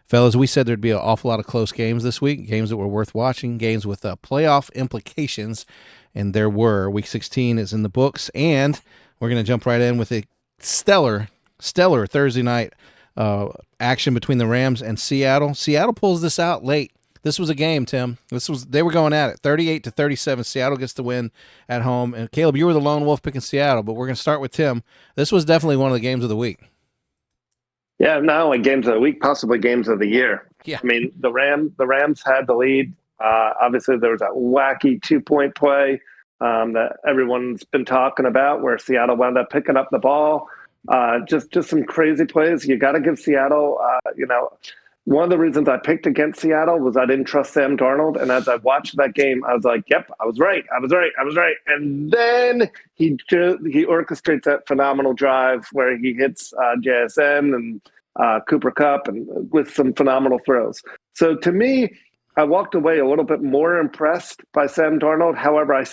Fellas, we said there'd be an awful lot of close games this week, games that were worth watching, games with playoff implications, and there were. Week 16 is in the books, and we're going to jump right in with a stellar Thursday night action between the Rams and Seattle. Seattle pulls this out late. This was a game, Tim. They were going at it, 38-37. Seattle gets the win at home. And Caleb, you were the lone wolf picking Seattle, but we're going to start with Tim. This was definitely one of the games of the week. Yeah, not only games of the week, possibly games of the year. Yeah. I mean, the Rams had the lead. Obviously, there was that wacky 2-point play that everyone's been talking about, where Seattle wound up picking up the ball. Just some crazy plays. You got to give Seattle. One of the reasons I picked against Seattle was I didn't trust Sam Darnold, and as I watched that game, I was like, "Yep, I was right. And then he orchestrates that phenomenal drive where he hits JSN and Cooper Kupp and with some phenomenal throws. So to me, I walked away a little bit more impressed by Sam Darnold. However, I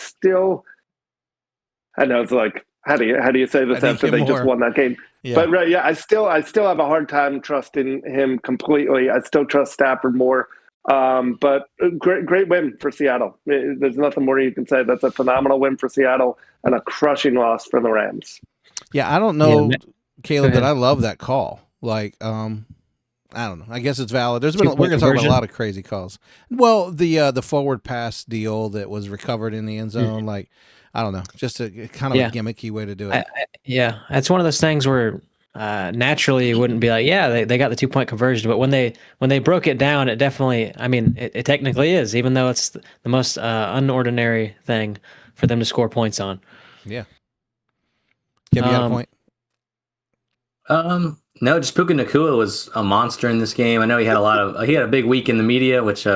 know it's like, how do you say this after they just won that game? Yeah. But right, yeah, I still have a hard time trusting him completely. I still trust Stafford more. But great win for Seattle. There's nothing more you can say. That's a phenomenal win for Seattle and a crushing loss for the Rams. Yeah, I don't know, Caleb, that I love that call. Like, I don't know. I guess it's valid. We're going to talk about a lot of crazy calls. Well, the forward pass deal that was recovered in the end zone, like, I don't know, just a kind of a gimmicky way to do it. It's one of those things where naturally it wouldn't be like, they got the 2-point conversion, but when they broke it down, it definitely, I mean, it technically is, even though it's the most unordinary thing for them to score points on. Yeah. Kim, you got a point? No, just Puka Nacua was a monster in this game. I know he had a big week in the media, which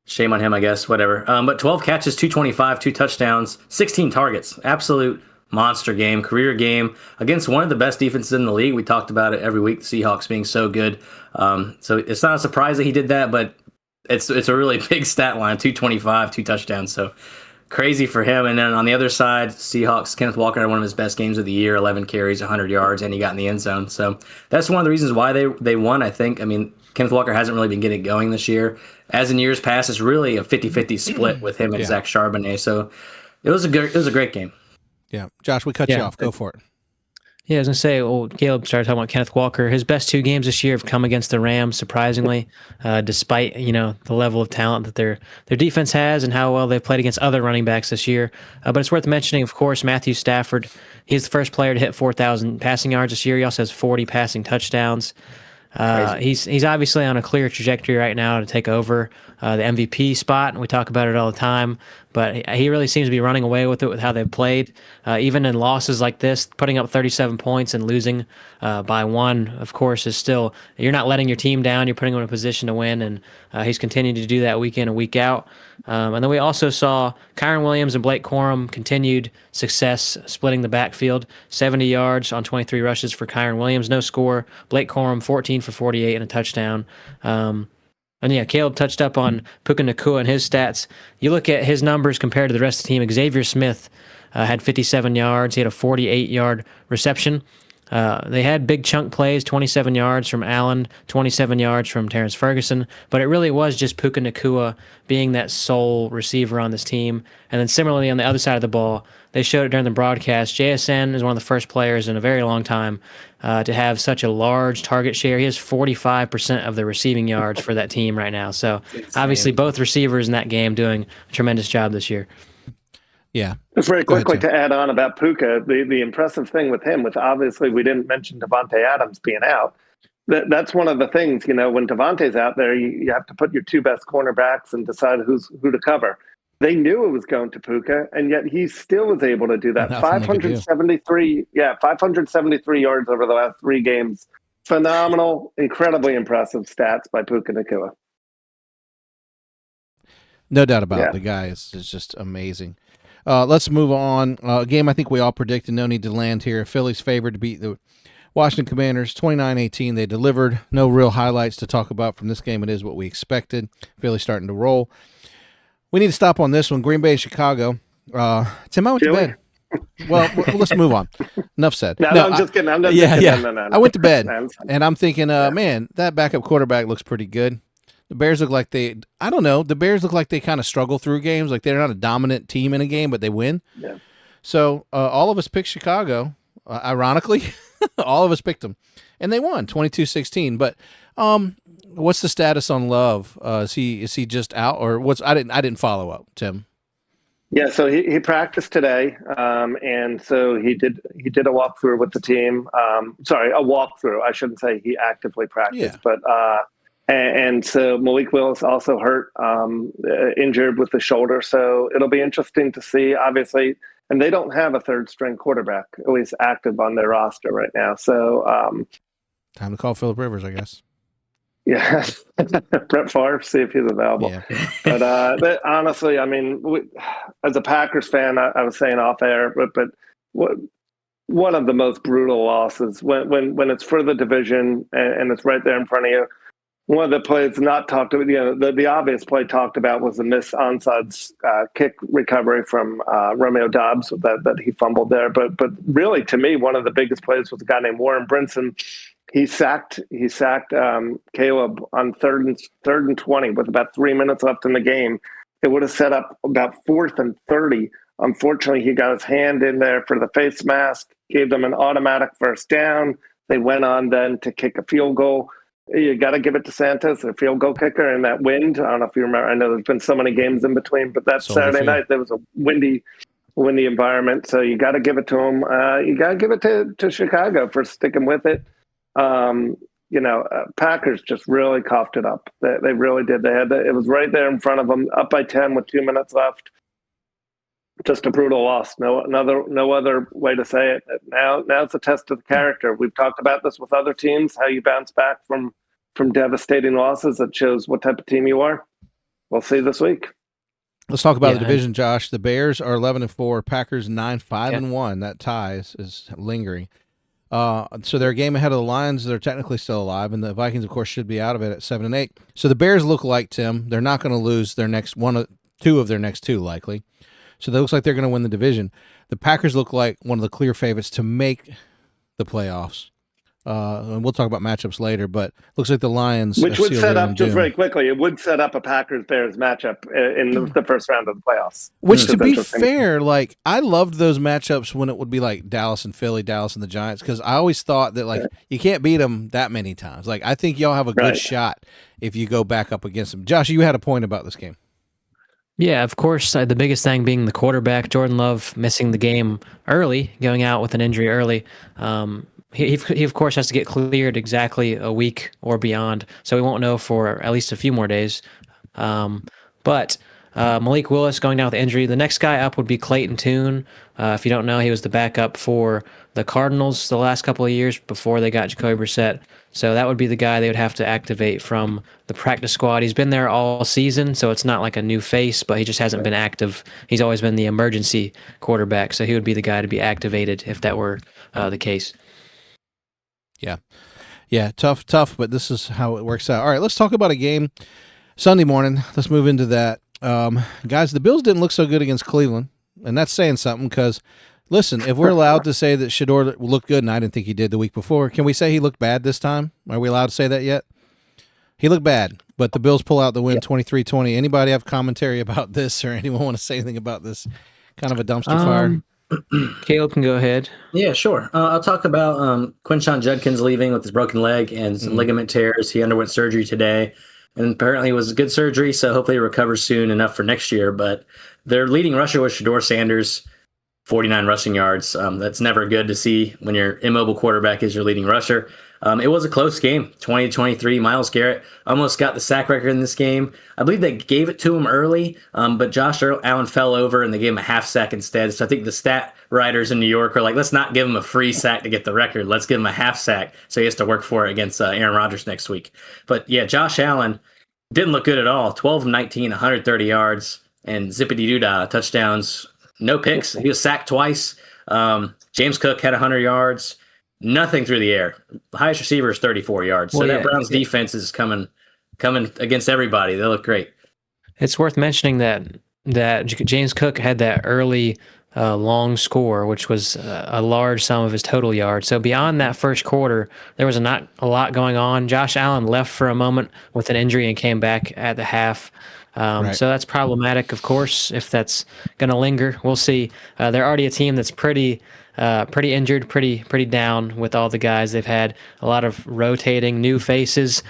shame on him, I guess, whatever. But 12 catches, 225, 2 touchdowns, 16 targets. Absolute monster game, career game against one of the best defenses in the league. We talked about it every week, the Seahawks being so good. So it's not a surprise that he did that, but it's a really big stat line, 225, 2 touchdowns. So crazy for him. And then on the other side, Seahawks, Kenneth Walker had one of his best games of the year, 11 carries, 100 yards, and he got in the end zone. So that's one of the reasons why they won, I think. I mean, Kenneth Walker hasn't really been getting going this year. As in years past, it's really a 50-50 split with him and Zach Charbonnet. So it was a great game. Yeah. Josh, we cut you off. Go for it. Yeah, I was going to say, Caleb started talking about Kenneth Walker. His best 2 games this year have come against the Rams, surprisingly, despite, the level of talent that their defense has and how well they've played against other running backs this year. But it's worth mentioning, of course, Matthew Stafford. He's the first player to hit 4,000 passing yards this year. He also has 40 passing touchdowns. He's obviously on a clear trajectory right now to take over the MVP spot, and we talk about it all the time. But he really seems to be running away with it with how they've played. Even in losses like this, putting up 37 points and losing by 1, of course, is still, you're not letting your team down. You're putting them in a position to win, and he's continuing to do that week in and week out. And then we also saw Kyren Williams and Blake Corum continued success splitting the backfield. 70 yards on 23 rushes for Kyren Williams, no score. Blake Corum, 14 for 48 and a touchdown. And yeah, Caleb touched up on Puka Nacua and his stats. You look at his numbers compared to the rest of the team. Xavier Smith had 57 yards. He had a 48-yard reception. They had big chunk plays, 27 yards from Allen, 27 yards from Terrence Ferguson, but it really was just Puka Nacua being that sole receiver on this team. And then similarly on the other side of the ball, they showed it during the broadcast. JSN is one of the first players in a very long time to have such a large target share. He has 45% of the receiving yards for that team right now. So obviously both receivers in that game doing a tremendous job this year. Yeah. Just very quickly to add on about Puka, the impressive thing with him, with obviously we didn't mention Devontae Adams being out. That's one of the things, when Devontae's out there, you have to put your 2 best cornerbacks and decide who to cover. They knew it was going to Puka, and yet he still was able to do that. 573 yards over the last 3 games. Phenomenal, incredibly impressive stats by Puka Nacua. No doubt about it. The guy is just amazing. Let's move on. A game I think we all predicted, no need to land here. Philly's favored to beat the Washington Commanders 29-18. They delivered. No real highlights to talk about from this game. It is what we expected. Philly starting to roll. We need to stop on this one. Green Bay, Chicago. Tim, I went to bed. Well, let's move on. Enough said. No, I'm just kidding. I'm just yeah, kidding. yeah. No. I went to bed, No, and I'm thinking, man, that backup quarterback looks pretty good. The Bears look like I don't know, the Bears look like they kind of struggle through games. Like they're not a dominant team in a game, but they win. Yeah. So all of us picked Chicago. Ironically, all of us picked them, and they won 22-16. But what's the status on Love? Is he just out, or what's? I didn't follow up, Tim. Yeah, so he practiced today, and so he did a walkthrough with the team. Sorry, a walkthrough. I shouldn't say he actively practiced, but and so Malik Willis also hurt, injured with the shoulder. So it'll be interesting to see. Obviously, and they don't have a third string quarterback, at least active on their roster right now. So time to call Phillip Rivers, I guess. Yeah, Brett Favre, see if he's available. Yeah. But honestly, I mean, as a Packers fan, I was saying off air, but one of the most brutal losses when it's for the division and it's right there in front of you. One of the plays not talked about, the obvious play talked about was the missed onside kick recovery from Romeo Doubs that he fumbled there. But really, to me, one of the biggest plays was a guy named Warren Brinson. He sacked Caleb on third and 20 with about 3 minutes left in the game. It would have set up about 4th and 30. Unfortunately, he got his hand in there for the face mask, gave them an automatic first down. They went on then to kick a field goal. You got to give it to Santos, a field goal kicker, and that wind. I don't know if you remember. I know there's been so many games in between, but that Saturday night there was a windy environment. So you got to give it to him. You got to give it to Chicago for sticking with it. Packers just really coughed it up. They really did. It was right there in front of them, up by 10 with 2 minutes left. Just a brutal loss. No other way to say it. Now it's a test of the character. We've talked about this with other teams, how you bounce back from devastating losses. That shows what type of team you are. We'll see this week. Let's talk about the division, Josh. The Bears are 11-4, Packers 9-5-1. That tie is lingering. So they're a game ahead of the Lions. They're technically still alive, and the Vikings, of course, should be out of it at 7-8. So the Bears look like, Tim, they're not going to lose their two of their next two, likely. So it looks like they're going to win the division. The Packers look like one of the clear favorites to make the playoffs. And we'll talk about matchups later, but looks like the Lions, which would set up just very quickly. It would set up a Packers-Bears matchup in the first round of the playoffs. Which, to be fair, like I loved those matchups when it would be like Dallas and Philly, Dallas and the Giants, because I always thought that you can't beat them that many times. Like I think y'all have a good shot if you go back up against them. Josh, you had a point about this game. Yeah, of course. The biggest thing being the quarterback, Jordan Love, missing the game early, going out with an injury early. He of course has to get cleared exactly a week or beyond, so we won't know for at least a few more days. But Malik Willis going down with injury. The next guy up would be Clayton Tune. If you don't know, he was the backup for the Cardinals the last couple of years before they got Jacoby Brissett. So that would be the guy they would have to activate from the practice squad. He's been there all season, so it's not like a new face, but he just hasn't been active. He's always been the emergency quarterback, so he would be the guy to be activated if that were the case. Yeah, tough, but this is how it works out. All right, let's talk about a game Sunday morning. Let's move into that. Guys, the Bills didn't look so good against Cleveland, and that's saying something because, listen, if we're allowed to say that Shedeur looked good, and I didn't think he did the week before, can we say he looked bad this time? Are we allowed to say that yet? He looked bad, but the Bills pull out the win 23-20. Anybody have commentary about this, or anyone want to say anything about this kind of a dumpster fire? Caleb can go ahead. Yeah, sure. I'll talk about Quinshon Judkins leaving with his broken leg and some ligament tears. He underwent surgery today, and apparently it was good surgery, so hopefully he recovers soon enough for next year. But their leading rusher was Shedeur Sanders, 49 rushing yards. That's never good to see when your immobile quarterback is your leading rusher. It was a close game, 20-23. Myles Garrett almost got the sack record in this game. I believe they gave it to him early, but Josh Allen fell over and they gave him a half sack instead. So I think the stat writers in New York are like, let's not give him a free sack to get the record. Let's give him a half sack so he has to work for it against Aaron Rodgers next week. But yeah, Josh Allen didn't look good at all. 12-19, 130 yards, and zippity-doo-dah touchdowns. No picks. He was sacked twice. James Cook had 100 yards. Nothing through the air. The highest receiver is 34 yards. So that Browns defense is coming against everybody. They look great. It's worth mentioning that James Cook had that early long score, which was a large sum of his total yards. So beyond that first quarter, there was not a lot going on. Josh Allen left for a moment with an injury and came back at the half. So that's problematic, of course, if that's going to linger. We'll see. They're already a team that's pretty injured, pretty down with all the guys they've had. A lot of rotating new faces.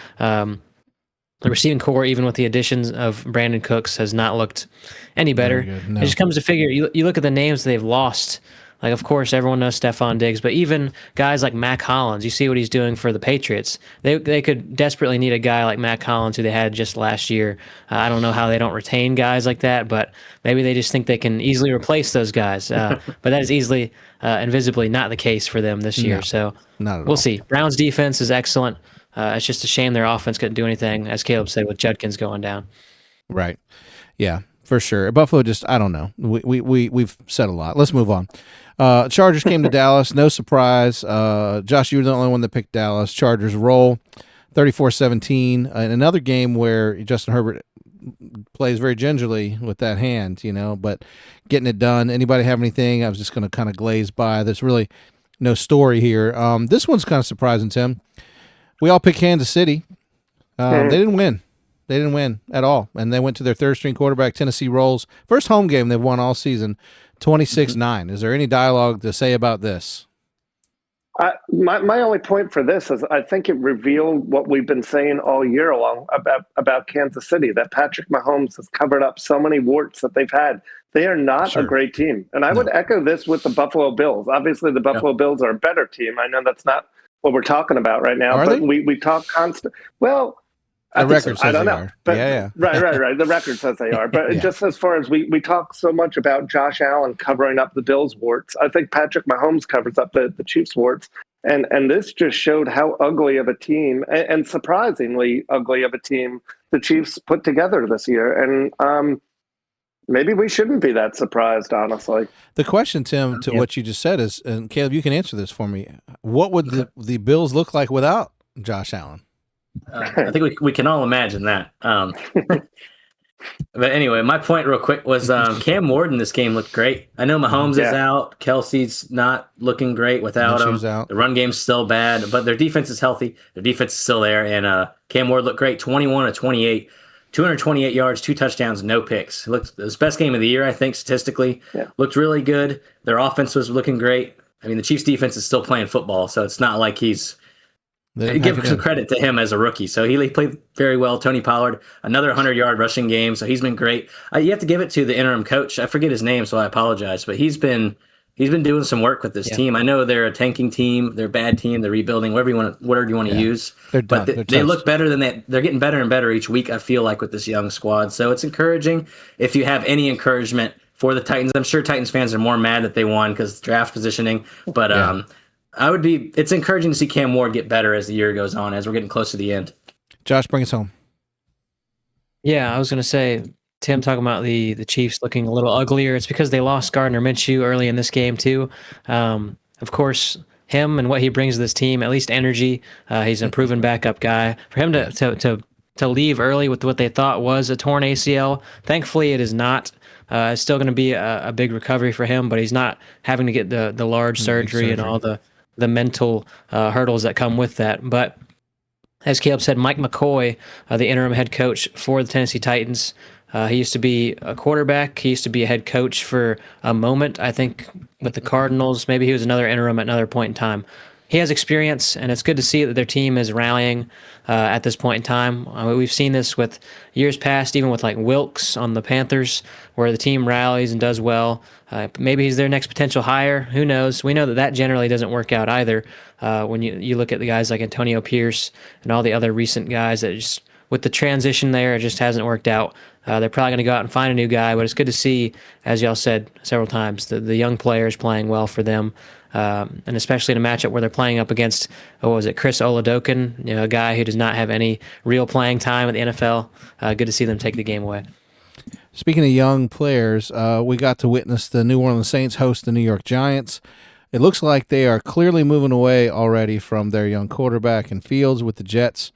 The receiving core, even with the additions of Brandon Cooks, has not looked any better. No. It just comes to figure, you look at the names they've lost. Like, of course, everyone knows Stephon Diggs, but even guys like Mac Hollins, you see what he's doing for the Patriots. They could desperately need a guy like Mac Hollins, who they had just last year. I don't know how they don't retain guys like that, but maybe they just think they can easily replace those guys. But that is easily and visibly not the case for them this year. So we'll see. Browns defense is excellent. It's just a shame their offense couldn't do anything, as Caleb said, with Judkins going down. Right. Yeah, for sure. Buffalo just, I don't know. We've said a lot. Let's move on. Chargers came to Dallas. No surprise. Josh, you were the only one that picked Dallas. Chargers roll 34-17. In another game where Justin Herbert plays very gingerly with that hand, but getting it done. Anybody have anything? I was just going to kind of glaze by. There's really no story here. This one's kind of surprising, Tim. We all picked Kansas City. They didn't win. They didn't win at all. And they went to their third-string quarterback. Tennessee rolls. First home game they've won all season, 26-9. Is there any dialogue to say about this? My only point for this is I think it revealed what we've been saying all year long about Kansas City, that Patrick Mahomes has covered up so many warts that they've had. They are not a great team. And I would echo this with the Buffalo Bills. Obviously, the Buffalo Bills are a better team. I know that's not what we're talking about right now, but we talk constant. Well, the record says I don't they know. are. But, yeah. Right. The record says they are. But just as far as we talk so much about Josh Allen covering up the Bills' warts, I think Patrick Mahomes covers up the Chiefs' warts. And this just showed how ugly of a team, and surprisingly ugly of a team, the Chiefs put together this year. And maybe we shouldn't be that surprised, honestly. The question, Tim, to what you just said is, and Caleb, you can answer this for me. What would the Bills look like without Josh Allen? I think we can all imagine that. But anyway, my point real quick was Cam Ward in this game looked great. I know Mahomes is out. Kelsey's not looking great without him. The run game's still bad, but their defense is healthy. Their defense is still there. And Cam Ward looked great, 21-28, 228 yards, 2 touchdowns, no picks. It looked his best game of the year, I think, statistically. Yeah. Looked really good. Their offense was looking great. I mean, the Chiefs' defense is still playing football, so it's not like he's give some credit to him as a rookie. So he played very well. Tony Pollard, another 100-yard rushing game. So he's been great. You have to give it to the interim coach. I forget his name, so I apologize. But he's been doing some work with this team. I know they're a tanking team. They're a bad team. They're rebuilding. Whatever you want to use. They're done. But they look better than that. They're getting better and better each week, I feel like, with this young squad. So it's encouraging. If you have any encouragement for the Titans, I'm sure Titans fans are more mad that they won because draft positioning. But it's encouraging to see Cam Ward get better as the year goes on, as we're getting close to the end. Josh, bring us home. Yeah, I was going to say, Tim talking about the Chiefs looking a little uglier. It's because they lost Gardner Minshew early in this game too. Of course, him and what he brings to this team, at least energy. He's a proven backup guy. For him to leave early with what they thought was a torn ACL, thankfully it is not. It's still going to be a big recovery for him, but he's not having to get the large surgery and all the mental hurdles that come with that. But as Caleb said, Mike McCoy, the interim head coach for the Tennessee Titans, he used to be a quarterback. He used to be a head coach for a moment, I think, with the Cardinals. Maybe he was another interim at another point in time. He has experience, and it's good to see that their team is rallying at this point in time. We've seen this with years past, even with like Wilkes on the Panthers, where the team rallies and does well. Maybe he's their next potential hire. Who knows? We know that generally doesn't work out either. When you look at the guys like Antonio Pierce and all the other recent guys that just with the transition there, it just hasn't worked out. They're probably going to go out and find a new guy, but it's good to see, as y'all said several times, the young players playing well for them. And especially in a matchup where they're playing up against, Chris Oladokun, a guy who does not have any real playing time in the NFL. Good to see them take the game away. Speaking of young players, we got to witness the New Orleans Saints host the New York Giants. It looks like they are clearly moving away already from their young quarterback in Fields with the Jets.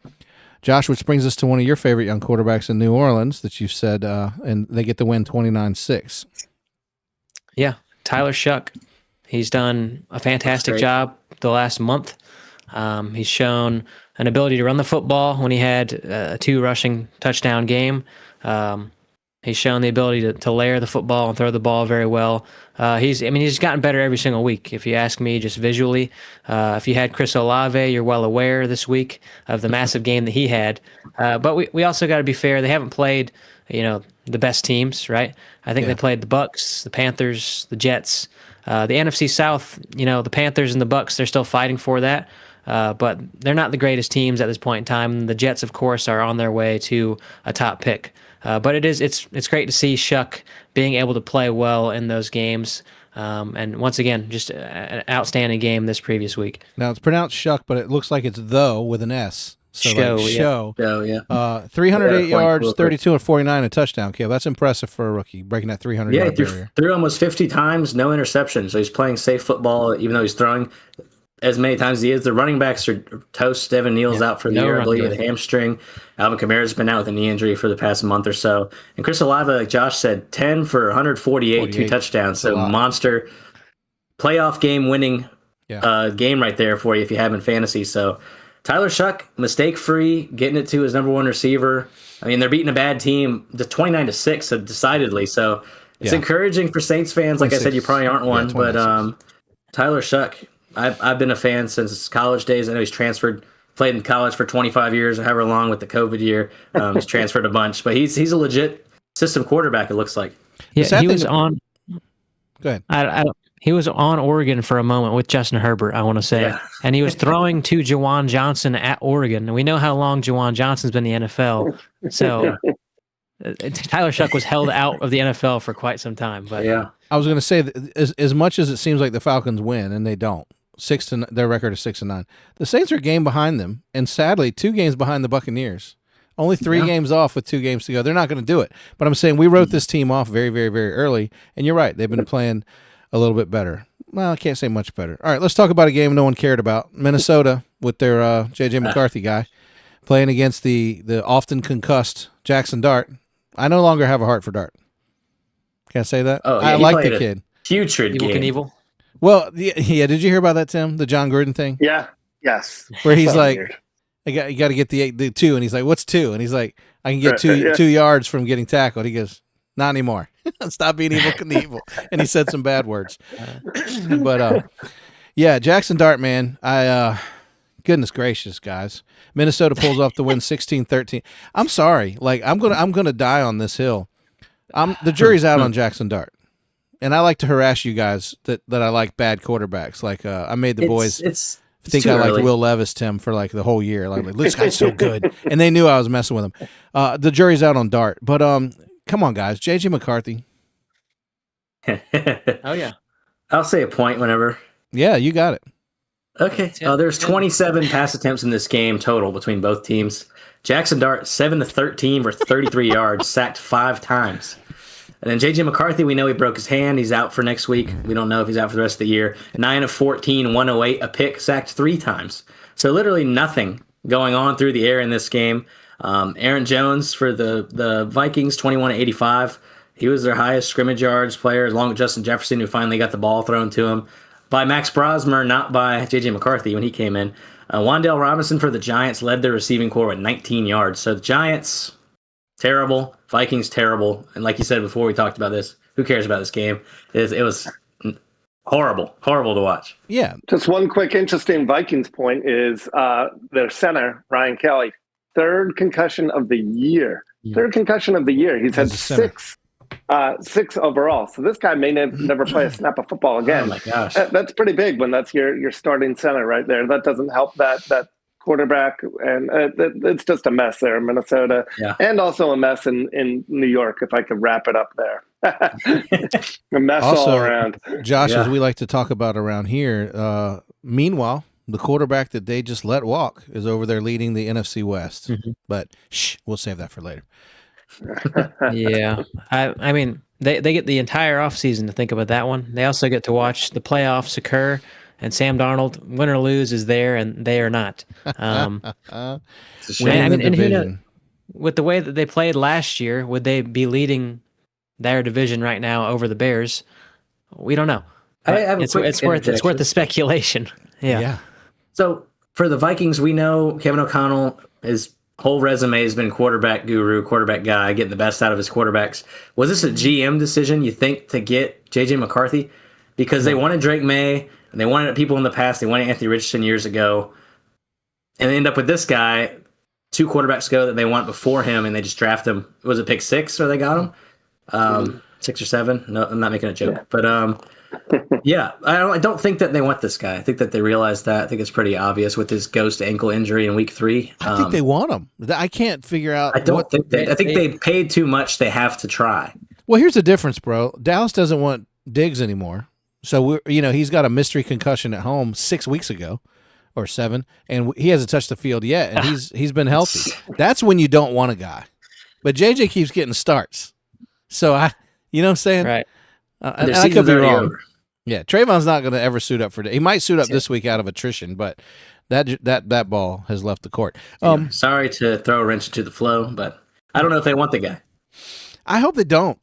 Josh, which brings us to one of your favorite young quarterbacks in New Orleans that you said, and they get the win 29-6. Yeah. Tyler Shuck. He's done a fantastic job the last month. He's shown an ability to run the football when he had a 2 rushing touchdown game. He's shown the ability to layer the football and throw the ball very well. He's gotten better every single week. If you ask me, just visually, if you had Chris Olave, you're well aware this week of the massive game that he had. But we also got to be fair. They haven't played, the best teams, right? I think they played the Bucks, the Panthers, the Jets, the NFC South. The Panthers and the Bucks, they're still fighting for that. But they're not the greatest teams at this point in time. The Jets, of course, are on their way to a top pick. But it's great to see Shuck being able to play well in those games. And once again, just an outstanding game this previous week. Now, it's pronounced Shuck, but it looks like it's though with an S. So Show, like show. Yeah. 308 yards, 32 and 49, a touchdown. Okay, that's impressive for a rookie, breaking that 300-yard barrier. He threw almost 50 times, no interception. So he's playing safe football, even though he's throwing as many times as he is. The running backs are toast. Devin Neal's out for the year, I believe, with a hamstring. Alvin Kamara's been out with a knee injury for the past month or so. And Chris Olave, like Josh said, 10 for 148, 2 touchdowns. So monster playoff game winning game right there for you if you have in fantasy. So Tyler Shuck, mistake-free, getting it to his number 1 receiver. I mean, they're beating a bad team, the 29-6, so decidedly. So it's encouraging for Saints fans. Like I said, you probably aren't one, but Tyler Shuck, I've been a fan since college days. I know he's played in college for 25 years, or however long with the COVID year. He's transferred a bunch, but he's a legit system quarterback, it looks like. Yeah, he was on. Go ahead. He was on Oregon for a moment with Justin Herbert, I want to say. Yeah. And he was throwing to Juwan Johnson at Oregon. And we know how long Juwan Johnson's been in the NFL. So Tyler Shuck was held out of the NFL for quite some time. But I was going to say, that as much as it seems like the Falcons win, and they don't, their record is 6-9. The Saints are a game behind them, and sadly, 2 games behind the Buccaneers. Only 3 games off with 2 games to go. They're not going to do it. But I'm saying we wrote this team off very, very, very early, and you're right. They've been playing a little bit better. Well, I can't say much better. All right, let's talk about a game no one cared about. Minnesota with their J.J. McCarthy guy playing against the often concussed Jackson Dart. I no longer have a heart for Dart. Can I say that? Oh, I like the kid. Putrid game. Evil. Well, yeah. Did you hear about that, Tim? The John Gruden thing? Yeah. Yes. Where he's like, you got to get the 2, and he's like, what's 2? And he's like, I can get 2 yards from getting tackled. He goes, not anymore. Stop being evil, Knievel. And he said some bad words. But Jackson Dart, man. Goodness gracious, guys. Minnesota pulls off the win 16-13. I'm sorry. Like I'm gonna die on this hill. The jury's out on Jackson Dart. And I like to harass you guys that I like bad quarterbacks. Like I made the boys think I liked Will Levis, Tim, for like the whole year. Like this guy's so good. And they knew I was messing with him. The jury's out on Dart. But come on, guys. J.J. McCarthy. Oh, yeah. I'll say a point whenever. Yeah, you got it. Okay. There's 27 pass attempts in this game total between both teams. Jackson Dart, 7-13 for 33 yards, sacked 5 times. And then J.J. McCarthy, we know he broke his hand. He's out for next week. We don't know if he's out for the rest of the year. 9-14, 108, a pick, sacked 3 times. So literally nothing going on through the air in this game. Aaron Jones for the Vikings, 21-85. He was their highest scrimmage yards player, along with Justin Jefferson, who finally got the ball thrown to him by Max Brosmer, not by J.J. McCarthy when he came in. Wan'Dale Robinson for the Giants led their receiving corps with 19 yards. So the Giants, terrible. Vikings, terrible. And like you said before we talked about this, who cares about this game? It was horrible to watch. Yeah. Just one quick interesting Vikings point is their center, Ryan Kelly, 3rd concussion of the year. 3rd concussion of the year. He's had 6 overall. So this guy may never play a snap of football again. Oh my gosh. That's pretty big when that's your starting center right there. That doesn't help that quarterback, and it's just a mess there in Minnesota, and also a mess in New York, if I could wrap it up there. A mess also, all around. Josh, as we like to talk about around here, meanwhile, the quarterback that they just let walk is over there leading the NFC West. Mm-hmm. But we'll save that for later. Yeah. I mean, they get the entire offseason to think about that one. They also get to watch the playoffs occur, and Sam Darnold, win or lose, is there, and they are not. It's a shame. And who knows, with the way that they played last year, would they be leading their division right now over the Bears? We don't know. I have a quick It's worth the interjection. speculation. Yeah. So for the Vikings, we know Kevin O'Connell, his whole resume has been quarterback guru, quarterback guy, getting the best out of his quarterbacks. Was this a GM decision, you think, to get J.J. McCarthy? Because they wanted Drake May, and they wanted people in the past. They wanted Anthony Richardson years ago. And they end up with this guy 2 quarterbacks ago that they want before him, and they just draft him. Was it pick 6 or they got him? 6 or 7? No, I'm not making a joke. Yeah. But yeah, I don't think that they want this guy. I think that they realize that. I think it's pretty obvious with his ghost ankle injury in week 3. I think they want him. I can't figure out. I don't think I think they paid too much. They have to try. Well, here's the difference, bro. Dallas doesn't want Diggs anymore. So he's got a mystery concussion at home 6 weeks ago or 7, and he hasn't touched the field yet, and he's been healthy. That's when you don't want a guy. But JJ keeps getting starts. So you know what I'm saying? Right. And I could be wrong. Over. Yeah, Trayvon's not going to ever suit up for it. He might suit up this week out of attrition, but that ball has left the court. Sorry to throw a wrench into the flow, but I don't know if they want the guy. I hope they don't,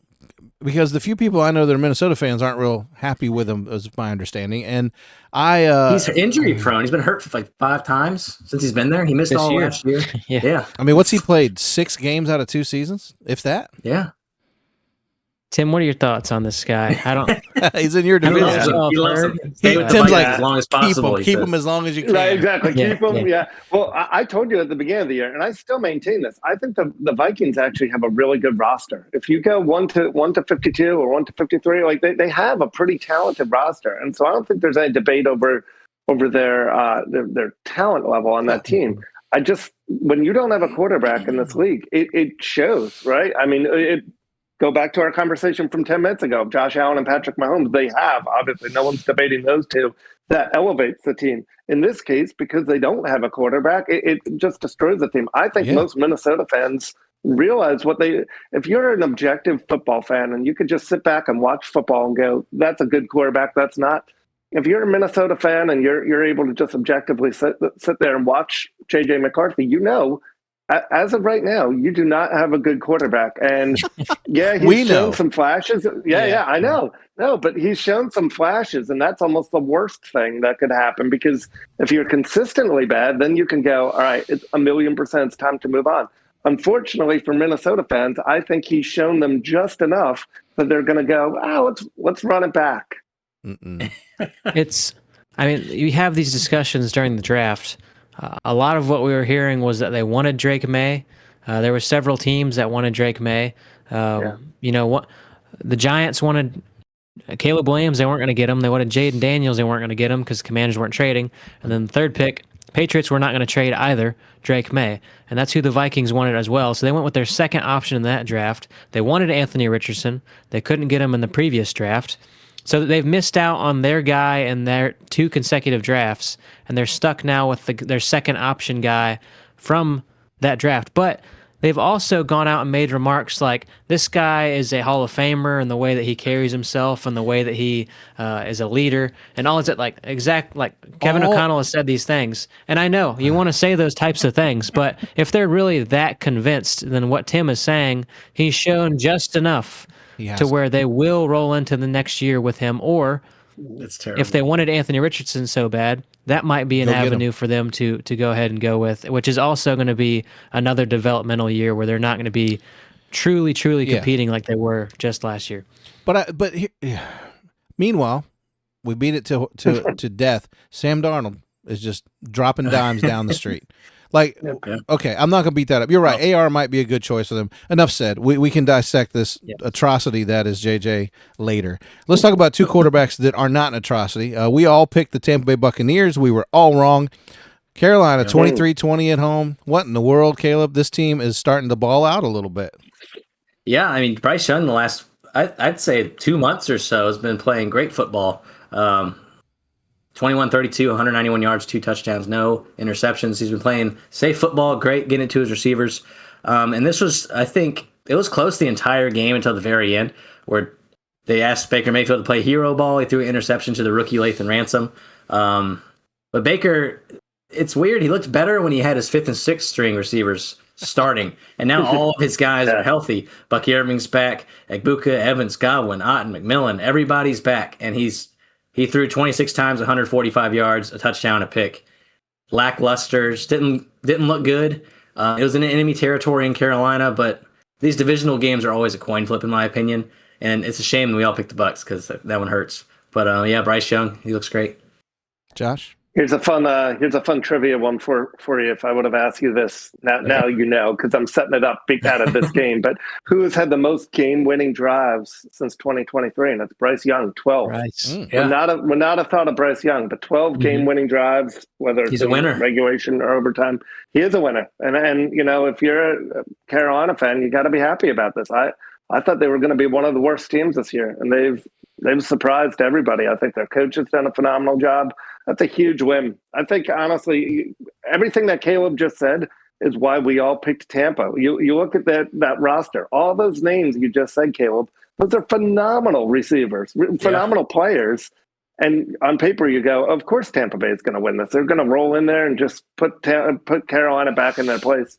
because the few people I know that are Minnesota fans aren't real happy with him, is my understanding. And he's injury prone. He's been hurt for like 5 times since he's been there. He missed all last year. Yeah. I mean, what's he played? 6 games out of 2 seasons, if that? Yeah. Tim, what are your thoughts on this guy? I don't. He's in your division. He loves him. Tim's like, as long as possible. Keep him as long as you can. Right, exactly. Keep him. Yeah. Well, I told you at the beginning of the year, and I still maintain this. I think the Vikings actually have a really good roster. If you go 1 to 52 or 1 to 53, like they have a pretty talented roster, and so I don't think there's any debate over their talent level on that team. When you don't have a quarterback in this league, it shows, right? I mean, go back to our conversation from 10 minutes ago, Josh Allen and Patrick Mahomes. They have, obviously, no one's debating those two. That elevates the team. In this case, because they don't have a quarterback, it just destroys the team. I think most Minnesota fans realize if you're an objective football fan and you could just sit back and watch football and go, that's a good quarterback, that's not. If you're a Minnesota fan and you're able to just objectively sit there and watch J.J. McCarthy, as of right now, you do not have a good quarterback. And he's shown some flashes. Yeah, I know. No, but he's shown some flashes, and that's almost the worst thing that could happen, because if you're consistently bad, then you can go, all right, it's 1,000,000%, it's time to move on. Unfortunately for Minnesota fans, I think he's shown them just enough that they're going to go, let's run it back. You have these discussions during the draft. A lot of what we were hearing was that they wanted Drake May. There were several teams that wanted Drake May. The Giants wanted Caleb Williams. They weren't going to get him. They wanted Jaden Daniels. They weren't going to get him because Commanders weren't trading. And then the third pick, Patriots were not going to trade either, Drake May. And that's who the Vikings wanted as well. So they went with their second option in that draft. They wanted Anthony Richardson. They couldn't get him in the previous draft. So they've missed out on their guy in their 2 consecutive drafts, and they're stuck now with their second option guy from that draft. But they've also gone out and made remarks like, this guy is a Hall of Famer in the way that he carries himself and the way that he is a leader and all of that. Like Kevin O'Connell has said these things. And I know you want to say those types of things, but if they're really that convinced, then what Tim is saying, he's shown just enough to where they will roll into the next year with him. Or it's terrible. If they wanted Anthony Richardson so bad, that might be an avenue for them to go ahead and go with, which is also going to be another developmental year where they're not going to be truly competing like they were just last year. But meanwhile, we beat it to death. Sam Darnold is just dropping dimes down the street. Okay, I'm not going to beat that up. You're right. AR might be a good choice for them. Enough said. We can dissect this atrocity that is JJ later. Let's talk about 2 quarterbacks that are not an atrocity. We all picked the Tampa Bay Buccaneers. We were all wrong. Carolina, 23-20 at home. What in the world, Caleb? This team is starting to ball out a little bit. Yeah, I mean, Bryce Young the last, I'd say 2 months or so has been playing great football. 21-32, 191 yards, 2 touchdowns, no interceptions. He's been playing safe football, great, getting it to his receivers. And this was, I think, it was close the entire game until the very end, where they asked Baker Mayfield to play hero ball. He threw an interception to the rookie Lathan Ransom. But Baker, it's weird. He looked better when he had his 5th and 6th string receivers starting. And now all of his guys are healthy. Bucky Irving's back, Egbuka, Evans, Godwin, Otten, McMillan, everybody's back. And he threw 26 times, 145 yards, a touchdown, a pick. Lackluster, just didn't look good. It was in enemy territory in Carolina, but these divisional games are always a coin flip, in my opinion. And it's a shame that we all picked the Bucs because that one hurts. But yeah, Bryce Young, he looks great. Josh? Here's a fun trivia one for you. If I would have asked you this now you know, because I'm setting it up out of this game. But who has had the most game-winning drives since 2023? And it's Bryce Young, 12. Bryce. Would not have thought of Bryce Young, but 12 game-winning drives, whether it's in regulation or overtime. He is a winner. And you know, if you're a Carolina fan, you got to be happy about this. I thought they were going to be one of the worst teams this year, and they've surprised everybody. I think their coach has done a phenomenal job. That's a huge win. I think, honestly, everything that Caleb just said is why we all picked Tampa. You look at that roster, all those names you just said, Caleb, those are phenomenal receivers, phenomenal players. And on paper, you go, of course Tampa Bay is going to win this. They're going to roll in there and just put Carolina back in their place.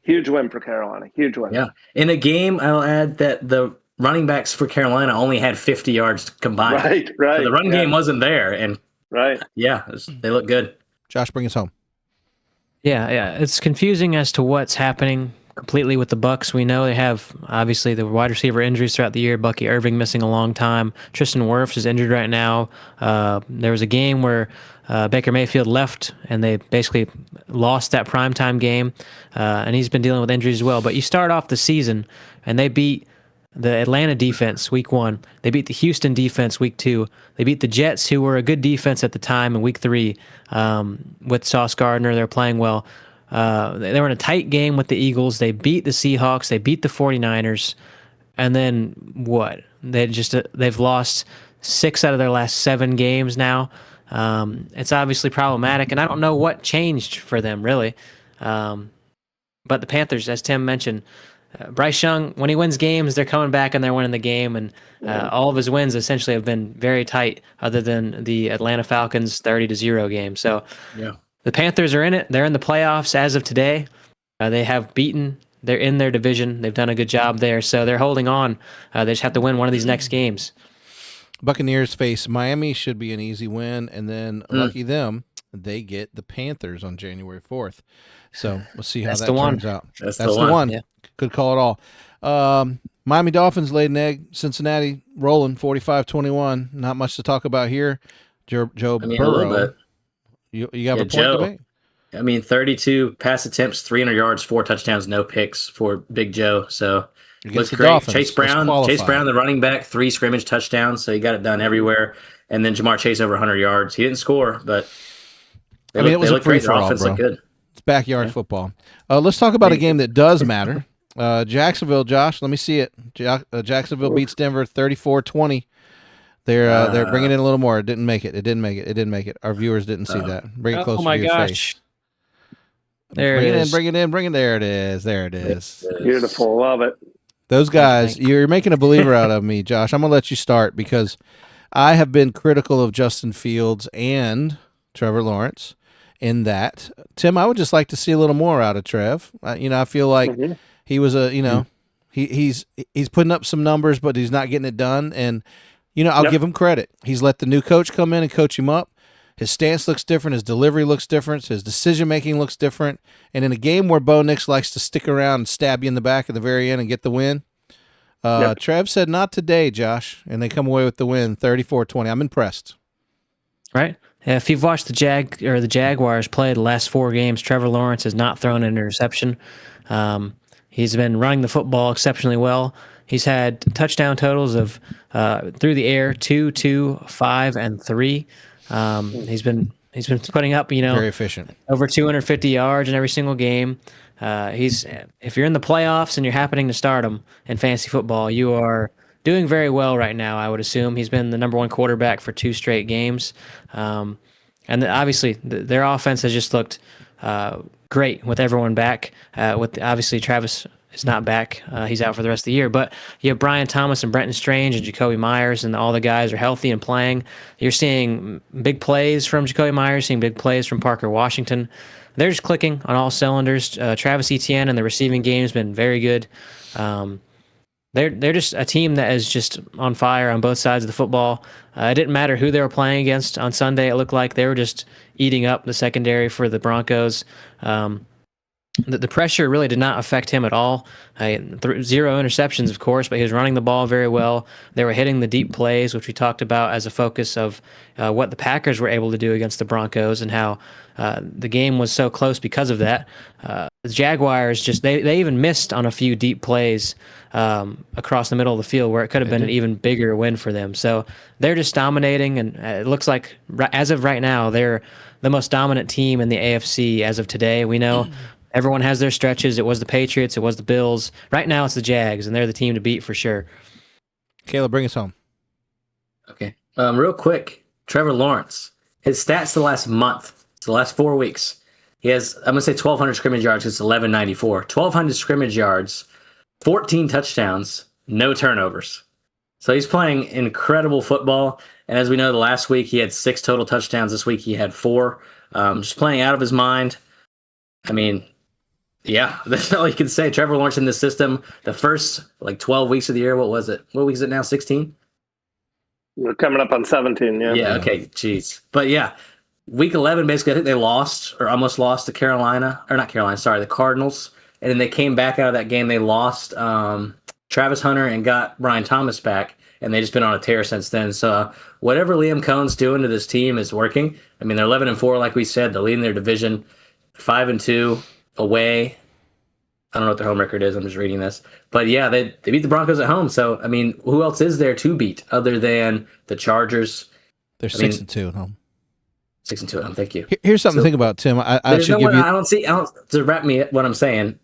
Huge win for Carolina. Huge win. Yeah. In a game, I'll add that the running backs for Carolina only had 50 yards combined. Right. So the run game wasn't there. And they look good. Josh, bring us home. Yeah. It's confusing as to what's happening completely with the Bucs. We know they have, obviously, the wide receiver injuries throughout the year. Bucky Irving missing a long time. Tristan Wirfs is injured right now. There was a game where Baker Mayfield left, and they basically lost that primetime game, and he's been dealing with injuries as well. But you start off the season, and they beat the Atlanta defense week 1. They beat the Houston defense week 2. They beat the Jets, who were a good defense at the time, in week 3 with Sauce Gardner. They're playing well. They were in a tight game with the Eagles. They beat the Seahawks. They beat the 49ers. And then what? They've lost 6 out of their last 7 games now. It's obviously problematic, and I don't know what changed for them, really. But the Panthers, as Tim mentioned, Bryce Young, when he wins games, they're coming back and they're winning the game, and all of his wins essentially have been very tight, other than the Atlanta Falcons 30-0 game. So the Panthers are in it. They're in the playoffs as of today. They have beaten. They're in their division. They've done a good job there, so they're holding on. They just have to win one of these next games. Buccaneers face Miami, should be an easy win, and then lucky them, they get the Panthers on January 4th. So we'll see how that turns out. That's the one. Yeah. Could call it all. Miami Dolphins laid an egg. Cincinnati rolling 45-21. Not much to talk about here. Joe Burrow. You have a point to make? I mean, 32 pass attempts, 300 yards, 4 touchdowns, no picks for Big Joe. So looks great. Dolphins, Chase Brown, the running back, 3 scrimmage touchdowns. So he got it done everywhere. And then Jamar Chase over 100 yards. He didn't score, but it was a free-for-all, bro. Good. It's backyard football. Let's talk about a game that does matter. Jacksonville, Josh, let me see it. Jacksonville beats Denver 34-20. They're bringing in a little more. It didn't make it. Our viewers didn't see that. Bring it closer to your face. There it is. Bring it in. There it is. Beautiful. Love it. Those guys, you're making a believer out of me, Josh. I'm going to let you start because I have been critical of Justin Fields and Trevor Lawrence in that. Tim, I would just like to see a little more out of Trev. I feel like he was he's putting up some numbers, but he's not getting it done. And, I'll give him credit. He's let the new coach come in and coach him up. His stance looks different. His delivery looks different. His decision-making looks different. And in a game where Bo Nix likes to stick around and stab you in the back at the very end and get the win, Trev said, not today, Josh. And they come away with the win, 34-20. I'm impressed. Right? Yeah, if you've watched the Jaguars play the last 4 games, Trevor Lawrence has not thrown an interception. He's been running the football exceptionally well. He's had touchdown totals of through the air 2, 2, 5, and 3. He's been putting up, very efficient, over 250 yards in every single game. If you're in the playoffs and you're happening to start him in fantasy football, you are doing very well right now. I would assume he's been the number 1 quarterback for 2 straight games, and obviously their offense has just looked great with everyone back. With obviously Travis is not back; he's out for the rest of the year. But you have Brian Thomas and Brenton Strange and Jacoby Myers, and all the guys are healthy and playing. You're seeing big plays from Jacoby Myers, seeing big plays from Parker Washington. they're just clicking on all cylinders. Travis Etienne in the receiving game has been very good. They're just a team that is just on fire on both sides of the football. It didn't matter who they were playing against on Sunday. It looked like they were just eating up the secondary for the Broncos. The pressure really did not affect him at all. 0 interceptions, of course, but he was running the ball very well. They were hitting the deep plays, which we talked about as a focus of what the Packers were able to do against the Broncos and how the game was so close because of that. The Jaguars they even missed on a few deep plays across the middle of the field where it could have been an even bigger win for them. So they're just dominating, and it looks like as of right now, they're the most dominant team in the AFC as of today. We know everyone has their stretches. It was the Patriots. It was the Bills. Right now it's the Jags, and they're the team to beat for sure. Caleb, bring us home. Okay. Real quick, Trevor Lawrence. His stats the last month, so the last 4 weeks. He has, I'm going to say 1,200 scrimmage yards. It's 1,194. 1,200 scrimmage yards, 14 touchdowns, no turnovers. So he's playing incredible football. And as we know, the last week he had 6 total touchdowns. This week he had 4. Just playing out of his mind. I mean, yeah, that's all you can say. Trevor Lawrence in this system, the first 12 weeks of the year, what was it? What week is it now, 16? We're coming up on 17, yeah. Yeah, okay, jeez. But yeah, week 11, basically, I think they lost or almost lost to the Cardinals. And then they came back out of that game. They lost Travis Hunter and got Brian Thomas back, and they've just been on a tear since then. So whatever Liam Cohn's doing to this team is working. I mean, they're 11-4, like we said. They're leading their division 5-2 away. I don't know what their home record is. I'm just reading this. But yeah, they beat the Broncos at home. So, I mean, who else is there to beat other than the Chargers? They're 6-2 at home. 6-2 at home. Thank you. Here's something to think about, Tim. I should give you. I don't to wrap me what I'm saying.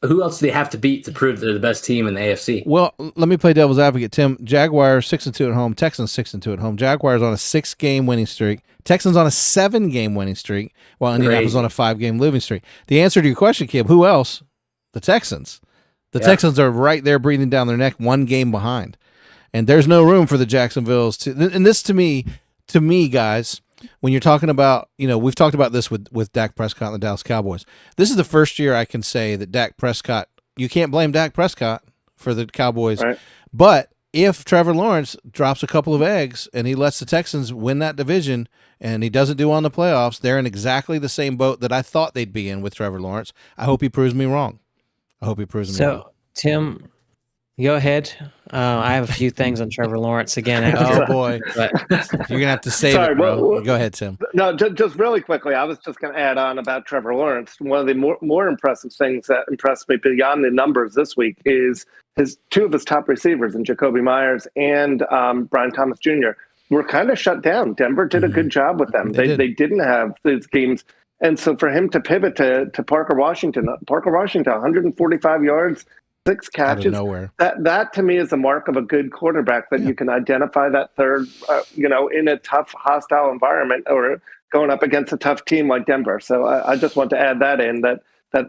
Who else do they have to beat to prove they're the best team in the AFC? Well, let me play devil's advocate, Tim. Jaguars 6-2 at home. Texans 6-2 at home. Jaguars on a 6-game winning streak. Texans on a 7-game winning streak, while Indianapolis on a 5-game losing streak. The answer to your question, Kib, who else? The Texans. The Texans are right there breathing down their neck, 1 game behind. And there's no room for the Jacksonvilles to. And this to me, guys, when you're talking about, we've talked about this with Dak Prescott and the Dallas Cowboys. This is the first year I can say that Dak Prescott, you can't blame Dak Prescott for the Cowboys. Right. But if Trevor Lawrence drops a couple of eggs and he lets the Texans win that division and he doesn't do on the playoffs, they're in exactly the same boat that I thought they'd be in with Trevor Lawrence. I hope he proves me wrong. So, Tim, go ahead. I have a few things on Trevor Lawrence again. Oh, boy. But you're going to have to save it, bro. Go ahead, Tim. No, just really quickly, I was just going to add on about Trevor Lawrence. One of the more impressive things that impressed me beyond the numbers this week is two of his top receivers, in Jacoby Myers and Brian Thomas Jr., were kind of shut down. Denver did a good job with them. They didn't have these games. And so for him to pivot to Parker Washington, 145 yards, 6 catches. Out of nowhere. That to me is the mark of a good quarterback, that you can identify that third, in a tough, hostile environment or going up against a tough team like Denver. So I just want to add that in, that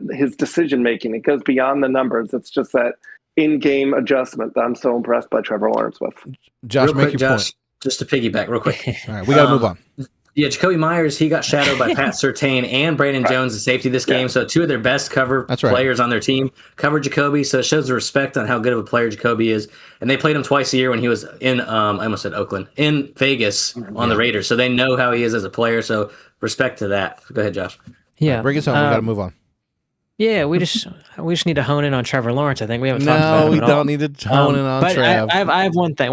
his decision making, it goes beyond the numbers. It's just that in-game adjustment that I'm so impressed by Trevor Lawrence with. Josh, make your point. Just to piggyback real quick. All right, we got to move on. Yeah, Jacoby Myers, he got shadowed by Pat Surtain and Brandon Jones, the safety this game. So 2 of their best players on their team covered Jacoby. So it shows the respect on how good of a player Jacoby is. And they played him twice a year when he was in, I almost said Oakland, in Vegas on the Raiders. So they know how he is as a player. So respect to that. Go ahead, Josh. Yeah. Bring us home. We got to move on. Yeah, we just need to hone in on Trevor Lawrence. I think we haven't talked about him. No, we don't need to hone in on Trev. I have one thing.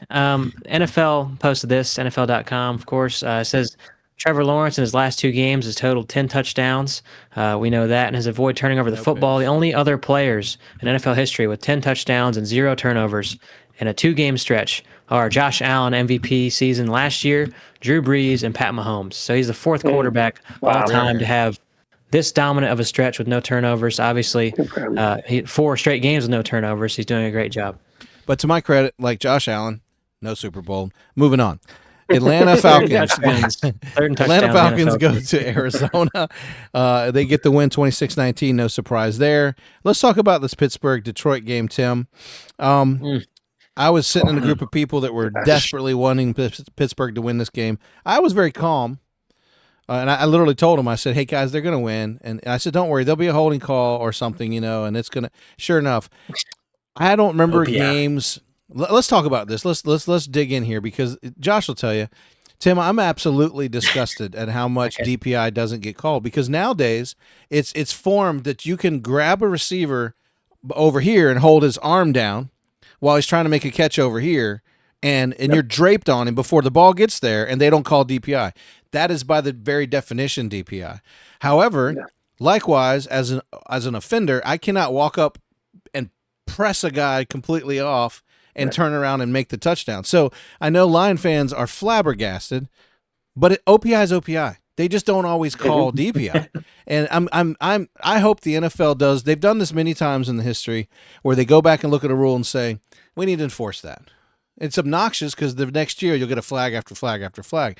NFL posted this, NFL.com, of course, says Trevor Lawrence in his last 2 games has totaled 10 touchdowns. We know that, and has avoided turning over the football. The only other players in NFL history with 10 touchdowns and 0 turnovers in a 2-game stretch are Josh Allen, MVP season last year, Drew Brees, and Pat Mahomes. So he's the 4th quarterback all time to have this dominant of a stretch with no turnovers. Obviously, 4 straight games with no turnovers. He's doing a great job. But to my credit, like Josh Allen, no Super Bowl. Moving on. Atlanta Falcons. Atlanta Falcons go to Arizona. They get the win 26-19. No surprise there. Let's talk about this Pittsburgh-Detroit game, Tim. I was sitting in a group of people that were desperately wanting Pittsburgh to win this game. I was very calm. And I literally told him, I said, hey, guys, they're going to win. And I said, don't worry, there'll be a holding call or something, and it's going to – sure enough, I don't remember games – let's talk about this. Let's dig in here because Josh will tell you, Tim, I'm absolutely disgusted at how much DPI doesn't get called because nowadays it's formed that you can grab a receiver over here and hold his arm down while he's trying to make a catch over here, and you're draped on him before the ball gets there, and they don't call DPI. That is by the very definition DPI. However, likewise, as an offender, I cannot walk up and press a guy completely off and turn around and make the touchdown. So I know Lion fans are flabbergasted, but OPI is OPI. They just don't always call DPI. And I hope the NFL does. They've done this many times in the history where they go back and look at a rule and say, we need to enforce that. It's obnoxious because the next year you'll get a flag after flag after flag.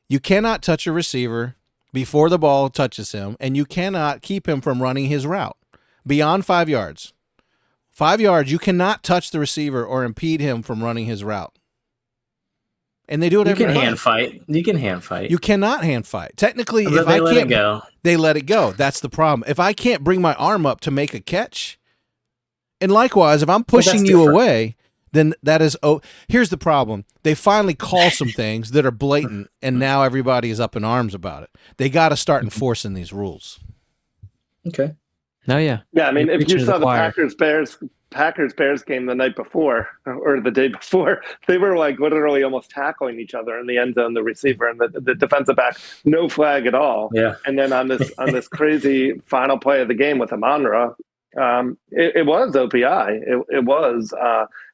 You cannot touch a receiver before the ball touches him, and you cannot keep him from running his route beyond 5 yards. 5 yards, you cannot touch the receiver or impede him from running his route. And they do it every time. You can hand fight. You cannot hand fight. Technically, but if I let can't, it go. They let it go. That's the problem. If I can't bring my arm up to make a catch, and likewise, if I'm pushing you away, then that is here's the problem. They finally call some things that are blatant, and now everybody is up in arms about it. They got to start enforcing these rules. Okay. No, yeah. Yeah, I mean, if you saw the Packers-Bears game the night before or the day before, they were like literally almost tackling each other in the end zone, the receiver and the defensive back, no flag at all. Yeah. And then on this crazy final play of the game with Amon-Ra, it was OPI. It was,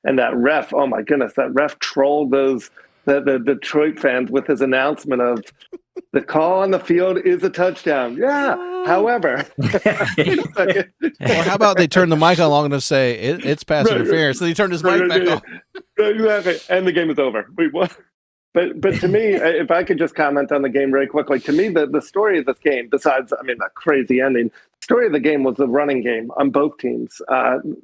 and that ref, oh my goodness, that ref trolled the Detroit fans with his announcement of the call on the field is a touchdown. Yeah. However, or how about they turn the mic on long enough to say it's pass interference? So he turned his mic back off. Exactly. And the game is over. We won. But to me, if I could just comment on the game very quickly, to me, the story of this game, besides, I mean, that crazy ending, the story of the game was the running game on both teams.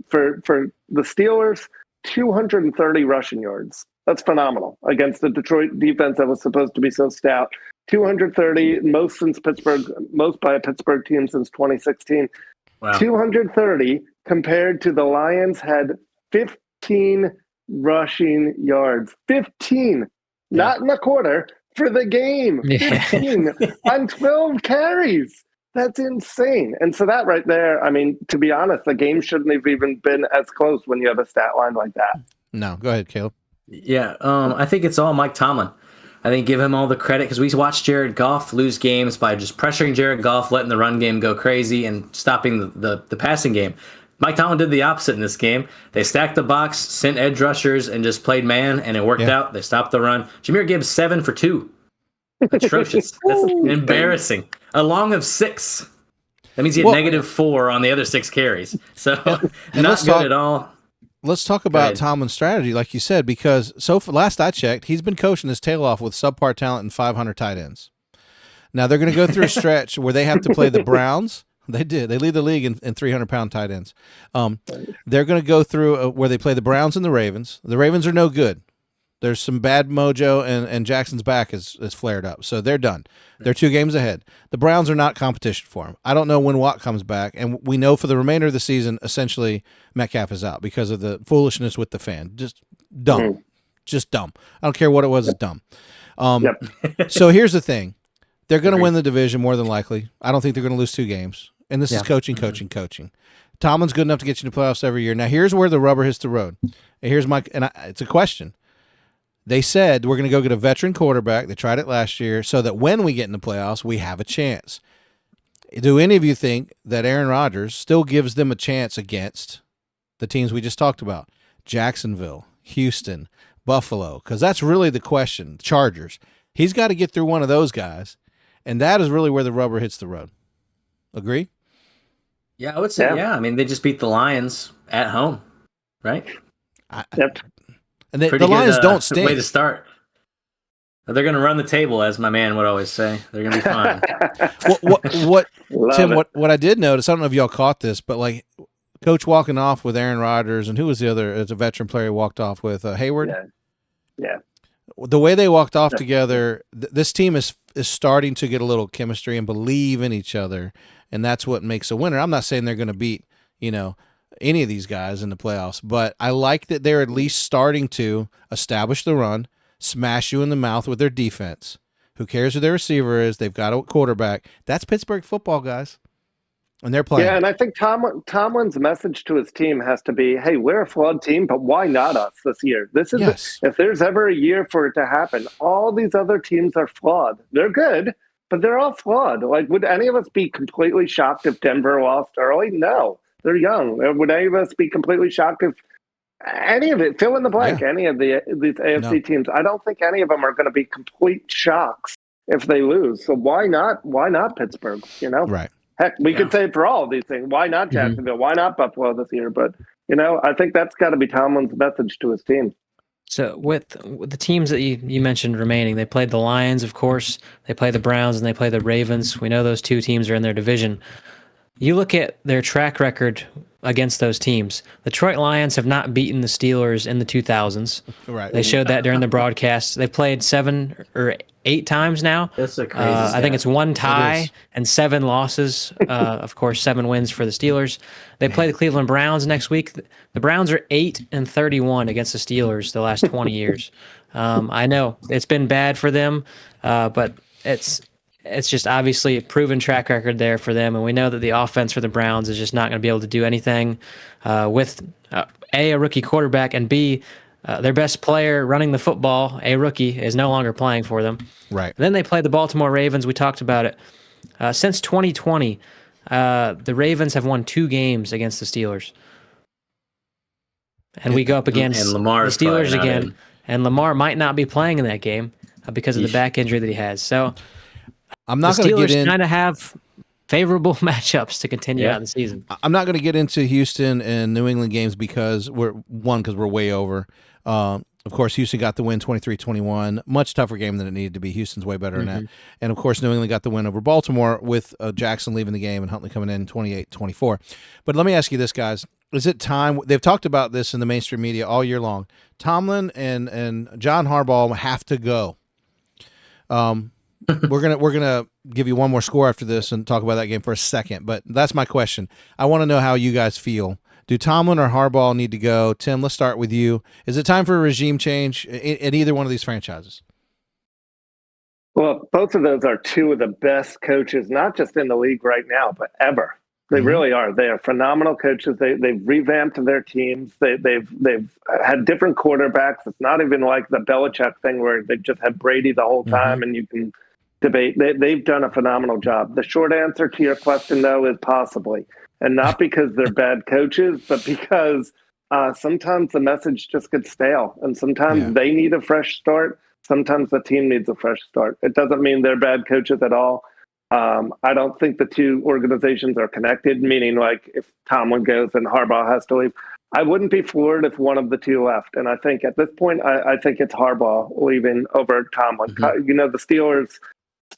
For the Steelers, 230 rushing yards. That's phenomenal against the Detroit defense that was supposed to be so stout. 230, most by a Pittsburgh team since 2016. Wow. 230 compared to the Lions had 15 rushing yards. 15, not in a quarter, for the game. 15 on 12 carries. That's insane. And so that right there, I mean, to be honest, the game shouldn't have even been as close when you have a stat line like that. No, go ahead, Caleb. Yeah, I think it's all Mike Tomlin. I think give him all the credit because we watched Jared Goff lose games by just pressuring Jared Goff, letting the run game go crazy, and stopping the passing game. Mike Tomlin did the opposite in this game. They stacked the box, sent edge rushers, and just played man, and it worked out. They stopped the run. Jameer Gibbs 7 for 2. Atrocious. That's embarrassing. A long of 6. That means he had -4 on the other 6 carries. So not good at all. Let's talk about Tomlin's strategy, like you said, because last I checked, he's been coaching his tail off with subpar talent and 500 tight ends. Now they're going to go through a stretch where they have to play the Browns. They did. They lead the league in 300-pound tight ends. They're going to go through where they play the Browns and the Ravens. The Ravens are no good. There's some bad mojo, and Jackson's back is flared up. So they're done. They're 2 games ahead. The Browns are not competition for them. I don't know when Watt comes back, and we know for the remainder of the season, essentially, Metcalf is out because of the foolishness with the fan. Just dumb. Just dumb. I don't care what it was, it's dumb. So here's the thing. They're going to win the division more than likely. I don't think they're going to lose 2 games. And this is coaching. Tomlin's good enough to get you to playoffs every year. Now, here's where the rubber hits the road. And it's a question. They said we're going to go get a veteran quarterback. They tried it last year so that when we get in the playoffs, we have a chance. Do any of you think that Aaron Rodgers still gives them a chance against the teams we just talked about? Jacksonville, Houston, Buffalo, because that's really the question. Chargers. He's got to get through one of those guys, and that is really where the rubber hits the road. Agree? Yeah, I would say, I mean, they just beat the Lions at home, right? And the Lions don't stink. Way to start. They're going to run the table, as my man would always say. They're going to be fine. Tim, what I did notice, I don't know if y'all caught this, but like Coach walking off with Aaron Rodgers, and who was the other as a veteran player he walked off with? Hayward? Yeah. The way they walked off together, this team is is starting to get a little chemistry and believe in each other, and that's what makes a winner. I'm not saying they're going to beat, any of these guys in the playoffs, but I like that they're at least starting to establish the run, smash you in the mouth with their defense. Who cares who their receiver is? They've got a quarterback. That's Pittsburgh football, guys. And they're playing. Yeah, and I think Tomlin's message to his team has to be, hey, we're a flawed team, but why not us this year? This is if there's ever a year for it to happen, all these other teams are flawed. They're good, but they're all flawed. Like, would any of us be completely shocked if Denver lost early? No. They're young. Would any of us be completely shocked if any of it, fill in the blank, any of these AFC teams? I don't think any of them are going to be complete shocks if they lose. So why not? Why not Pittsburgh? Right. Heck, we could say it for all of these things. Why not Jacksonville? Why not Buffalo this year? But, I think that's got to be Tomlin's message to his team. So with the teams that you mentioned remaining, they played the Lions, of course. They play the Browns, and they play the Ravens. We know those two teams are in their division. You look at their track record against those teams. The Detroit Lions have not beaten the Steelers in the 2000s. Right. They showed that during the broadcast. They played 7 or 8 times now. That's a crazy I think it's 1 tie and 7 losses. Of course, 7 wins for the Steelers. They play the Cleveland Browns next week. The Browns are 8-31 against the Steelers the last 20 years. I know it's been bad for them, but it's just obviously a proven track record there for them, and we know that the offense for the Browns is just not going to be able to do anything with a rookie quarterback, and B, their best player running the football, a rookie, is no longer playing for them. Right. Then they play the Baltimore Ravens. We talked about it. Since 2020, the Ravens have won 2 games against the Steelers. And we go up against the Steelers again, and Lamar might not be playing in that game because of the back injury that he has. So I'm not going to get in. Kind of have favorable matchups to continue out the season. I'm not going to get into Houston and New England games because we're way over. Of course, Houston got the win 23-21. Much tougher game than it needed to be. Houston's way better than that. And, of course, New England got the win over Baltimore with Jackson leaving the game and Huntley coming in 28-24. But let me ask you this, guys. Is it time? They've talked about this in the mainstream media all year long. Tomlin and John Harbaugh have to go. We're gonna give you one more score after this and talk about that game for a second, but that's my question. I want to know how you guys feel. Do Tomlin or Harbaugh need to go? Tim, let's start with you. Is it time for a regime change in either one of these franchises? Well, both of those are 2 of the best coaches, not just in the league right now, but ever. They really are. They are phenomenal coaches. They've revamped their teams. They've had different quarterbacks. It's not even like the Belichick thing where they've just had Brady the whole time and you can debate. They've done a phenomenal job. The short answer to your question, though, is possibly. And not because they're bad coaches, but because sometimes the message just gets stale. And sometimes they need a fresh start. Sometimes the team needs a fresh start. It doesn't mean they're bad coaches at all. I don't think the 2 organizations are connected, meaning like if Tomlin goes and Harbaugh has to leave. I wouldn't be floored if one of the 2 left. And I think at this point, I think it's Harbaugh leaving over Tomlin. The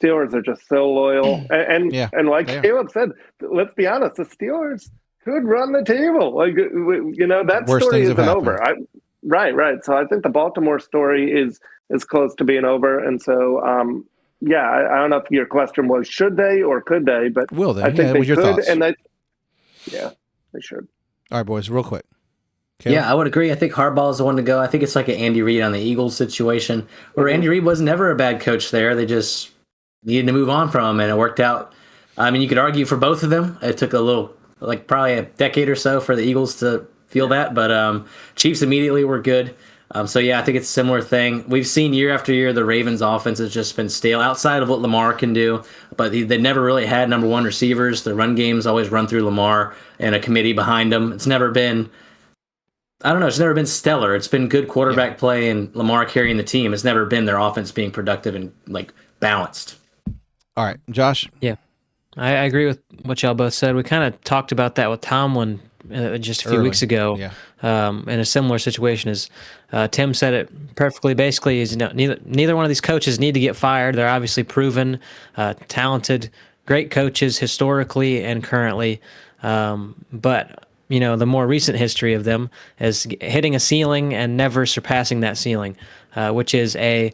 Steelers are just so loyal. And like Caleb said, let's be honest, the Steelers could run the table. Like, that Worst story isn't happened. over. Right. So I think the Baltimore story is close to being over. And so, I don't know if your question was, should they or could they? But will they? I think they your could. thoughts? And they should. All right, boys, real quick. Caleb? Yeah, I would agree. I think Harbaugh is the one to go. I think it's like an Andy Reid on the Eagles situation, where Andy Reid was never a bad coach there. They just needed to move on from him, and it worked out. I mean, you could argue for both of them. It took a little, probably a decade or so for the Eagles to feel that, but Chiefs immediately were good. I think it's a similar thing. We've seen year after year the Ravens' offense has just been stale outside of what Lamar can do, but they never really had number 1 receivers. The run games always run through Lamar and a committee behind him. It's never been, it's never been stellar. It's been good quarterback play and Lamar carrying the team. It's never been their offense being productive and balanced. All right, Josh? Yeah, I agree with what y'all both said. We kind of talked about that with Tomlin just a few weeks ago in a similar situation as Tim said it perfectly. Basically, is neither one of these coaches need to get fired. They're obviously proven, talented, great coaches historically and currently. But the more recent history of them is hitting a ceiling and never surpassing that ceiling, which is a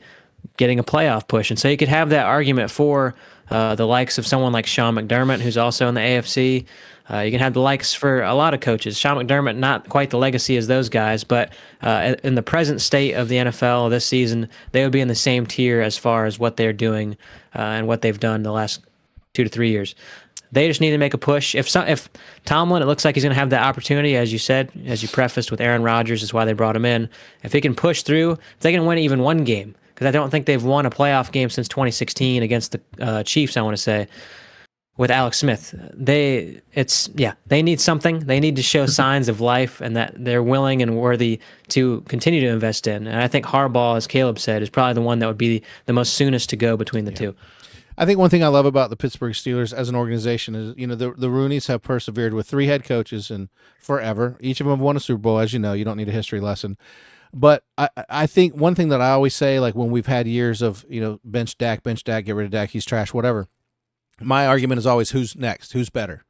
getting a playoff push. And so you could have that argument for the likes of someone like Sean McDermott, who's also in the AFC. You can have the likes for a lot of coaches. Sean McDermott, not quite the legacy as those guys, but in the present state of the NFL this season, they would be in the same tier as far as what they're doing and what they've done the last 2 to 3 years. They just need to make a push. If Tomlin, it looks like he's going to have that opportunity, as you said, as you prefaced with Aaron Rodgers, is why they brought him in. If he can push through, if they can win even one game, because I don't think they've won a playoff game since 2016 against the Chiefs, I want to say, with Alex Smith. They need something. They need to show signs of life and that they're willing and worthy to continue to invest in. And I think Harbaugh, as Caleb said, is probably the one that would be the most soonest to go between the two. I think one thing I love about the Pittsburgh Steelers as an organization is, the Rooneys have persevered with 3 head coaches and forever. Each of them have won a Super Bowl, as you know. You don't need a history lesson. But I think one thing that I always say, like when we've had years of, bench Dak, get rid of Dak, he's trash, whatever. My argument is always who's next, who's better.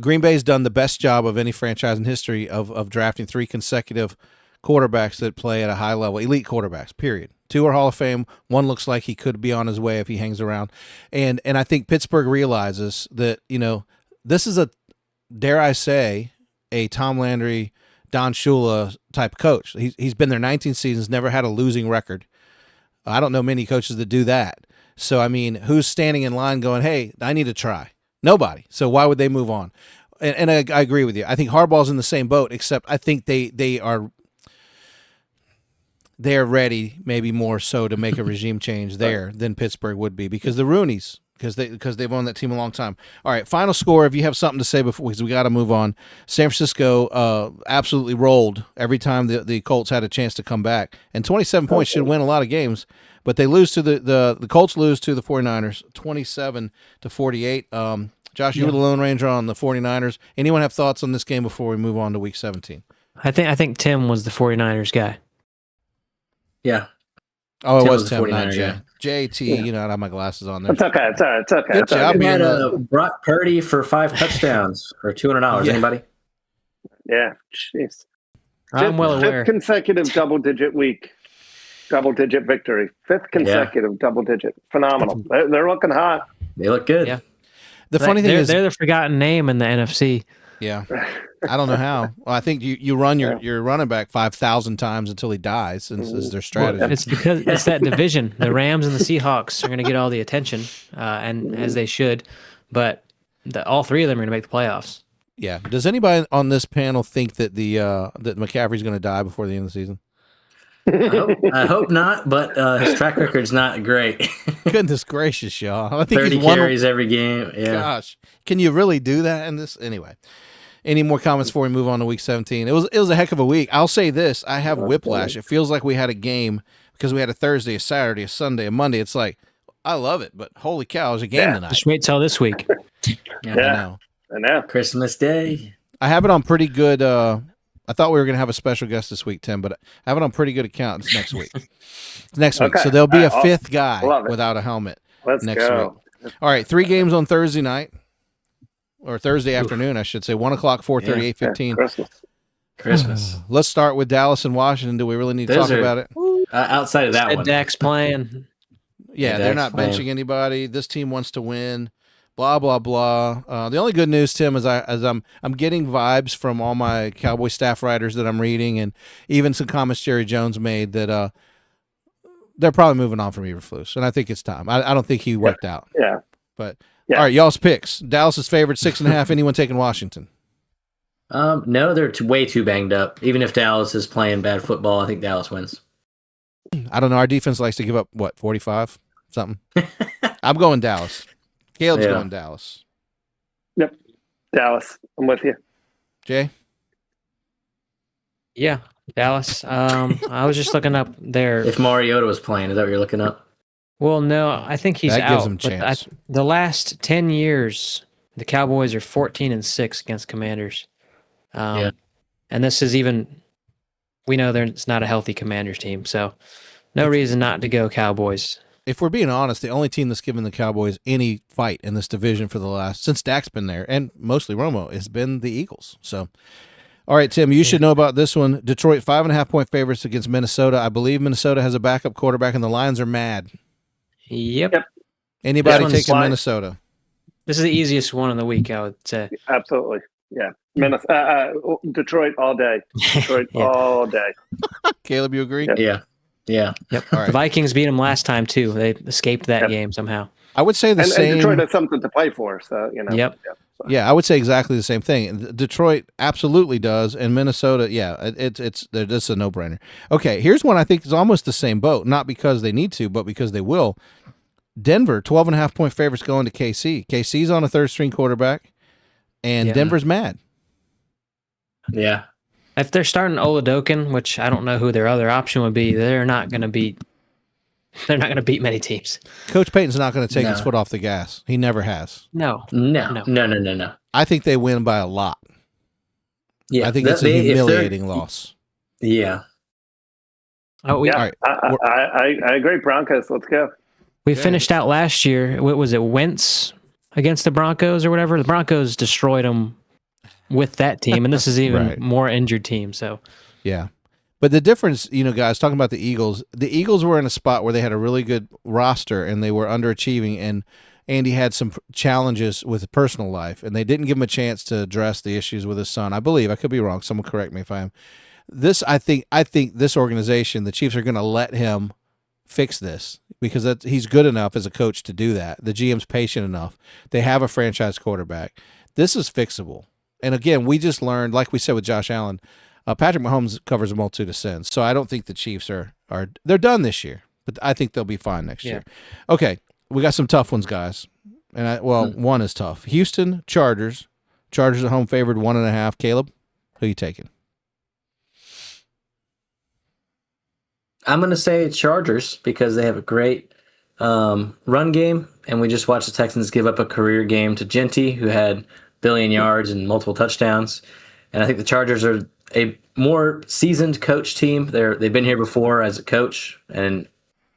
Green Bay's done the best job of any franchise in history of drafting 3 consecutive quarterbacks that play at a high level, elite quarterbacks, period. 2 are Hall of Fame. 1 looks like he could be on his way if he hangs around. And I think Pittsburgh realizes that, this is dare I say, a Tom Landry, Don Shula type coach. He's been there 19 seasons, never had a losing record. I don't know many coaches that do that. So, who's standing in line going, hey, I need to try? Nobody. So why would they move on? And I agree with you. I think Harbaugh's in the same boat, except I think they're ready, maybe more so, to make a regime change there than Pittsburgh would be, because the Rooneys, because they've owned that team a long time. All right, final score. If you have something to say before, because we got to move on. San Francisco absolutely rolled every time the Colts had a chance to come back, and 27 points should win a lot of games, but they lose to the Colts lose to the 49ers 27-48. Josh, you were the Lone Ranger on the 49ers. Anyone have thoughts on this game before we move on to Week 17? I think Tim was the 49ers guy. Yeah. Oh, it was Tim, not Jay. JT, I don't have my glasses on there. It's okay. It's all right. It's okay. Good job. We had Brock Purdy for 5 touchdowns for $200. Yeah. Anybody? Yeah. Jeez. I'm well aware. 5th consecutive double-digit week. Double-digit victory. 5th consecutive double-digit. Phenomenal. They're looking hot. They look good. Yeah. The funny thing is, they're the forgotten name in the NFC. Yeah. I don't know how. Well, I think you run your running back 5,000 times until he dies, is their strategy. It's because it's that division. The Rams and the Seahawks are going to get all the attention, and as they should. But all 3 of them are going to make the playoffs. Yeah. Does anybody on this panel think that that McCaffrey's going to die before the end of the season? I hope not, but his track record's not great. Goodness gracious, y'all! I think 30 he's won carries every game. Yeah. Gosh, can you really do that in this? Anyway, any more comments before we move on to Week 17? It was a heck of a week. I'll say this: I have whiplash. It feels like we had a game because we had a Thursday, a Saturday, a Sunday, a Monday. It's like I love it, but holy cow, there's a game tonight. Just wait till this week. I know. Christmas Day. I have it on pretty good. I thought we were going to have a special guest this week, Tim, but I have it on pretty good account. It's next week. Okay. So there'll be a 5th Love guy it. without a helmet Let's next go. week. All right, 3 games on Thursday night, or Thursday afternoon, I should say. 1 o'clock, 4:30, 8:15. Christmas. Let's start with Dallas and Washington. Do we really need to talk about it? Outside of that one. Dak's playing. Yeah, they're not benching anybody. This team wants to win. Blah blah blah. The only good news, Tim, is I'm getting vibes from all my Cowboy staff writers that I'm reading, and even some comments Jerry Jones made that they're probably moving on from Eberflus, and I think it's time. I don't think he worked out. Yeah. But all right, y'all's picks. Dallas is favored 6.5. Anyone taking Washington? No, they're way too banged up. Even if Dallas is playing bad football, I think Dallas wins. I don't know. Our defense likes to give up 45 something. I'm going Dallas. Caleb's going Dallas. Yep. Dallas. I'm with you. Jay? Yeah, Dallas. I was just looking up there. If Mariota was playing, is that what you're looking up? Well, no, I think he's out. That gives him a chance. The last 10 years, the Cowboys are 14-6 against Commanders. And this is we know it's not a healthy Commanders team, so no reason not to go Cowboys. If we're being honest, the only team that's given the Cowboys any fight in this division for the since Dak's been there, and mostly Romo, has been the Eagles. So, All right, Tim, you should know about this one. Detroit 5.5-point favorites against Minnesota. I believe Minnesota has a backup quarterback, and the Lions are mad. Yep. Anybody This one's taking Minnesota? This is the easiest one in the week, I would say. Absolutely. Yeah. Detroit all day. Detroit all day. Caleb, you agree? Yeah. Yep. All right. The Vikings beat them last time, too. They escaped that game somehow. I would say the same. And Detroit has something to play for, so, Yep. Yeah, I would say exactly the same thing. Detroit absolutely does, and Minnesota, yeah, it's a no-brainer. Okay, here's one I think is almost the same boat, not because they need to, but because they will. Denver, 12.5-point favorites going to KC. KC's on a third-string quarterback, and Denver's mad. Yeah. If they're starting Oladokin, which I don't know who their other option would be, they're not going to beat many teams. Coach Payton's not going to take his foot off the gas. He never has. No. I think they win by a lot. Yeah. I think it's a humiliating loss. Yeah. Oh, all right. I agree. Broncos, let's go. We finished out last year. What was it, Wentz against the Broncos or whatever? The Broncos destroyed them with that team, and this is even more injured team. So, yeah. But the difference, guys, talking about the Eagles were in a spot where they had a really good roster and they were underachieving, and Andy had some challenges with his personal life, and they didn't give him a chance to address the issues with his son. I believe, I could be wrong. Someone correct me if I am. I think this organization, the Chiefs, are going to let him fix this because he's good enough as a coach to do that. The GM's patient enough. They have a franchise quarterback. This is fixable. And again, we just learned, like we said with Josh Allen, Patrick Mahomes covers a multitude of sins. So I don't think the Chiefs they're done this year, but I think they'll be fine next year. Okay, we got some tough ones, guys. And one is tough. Houston Chargers. Chargers at home favored 1.5. Caleb, who you taking? I'm going to say Chargers because they have a great run game, and we just watched the Texans give up a career game to Genty, who had 1 billion yards and multiple touchdowns. And I think the Chargers are a more seasoned coach team. They've been here before as a coach, and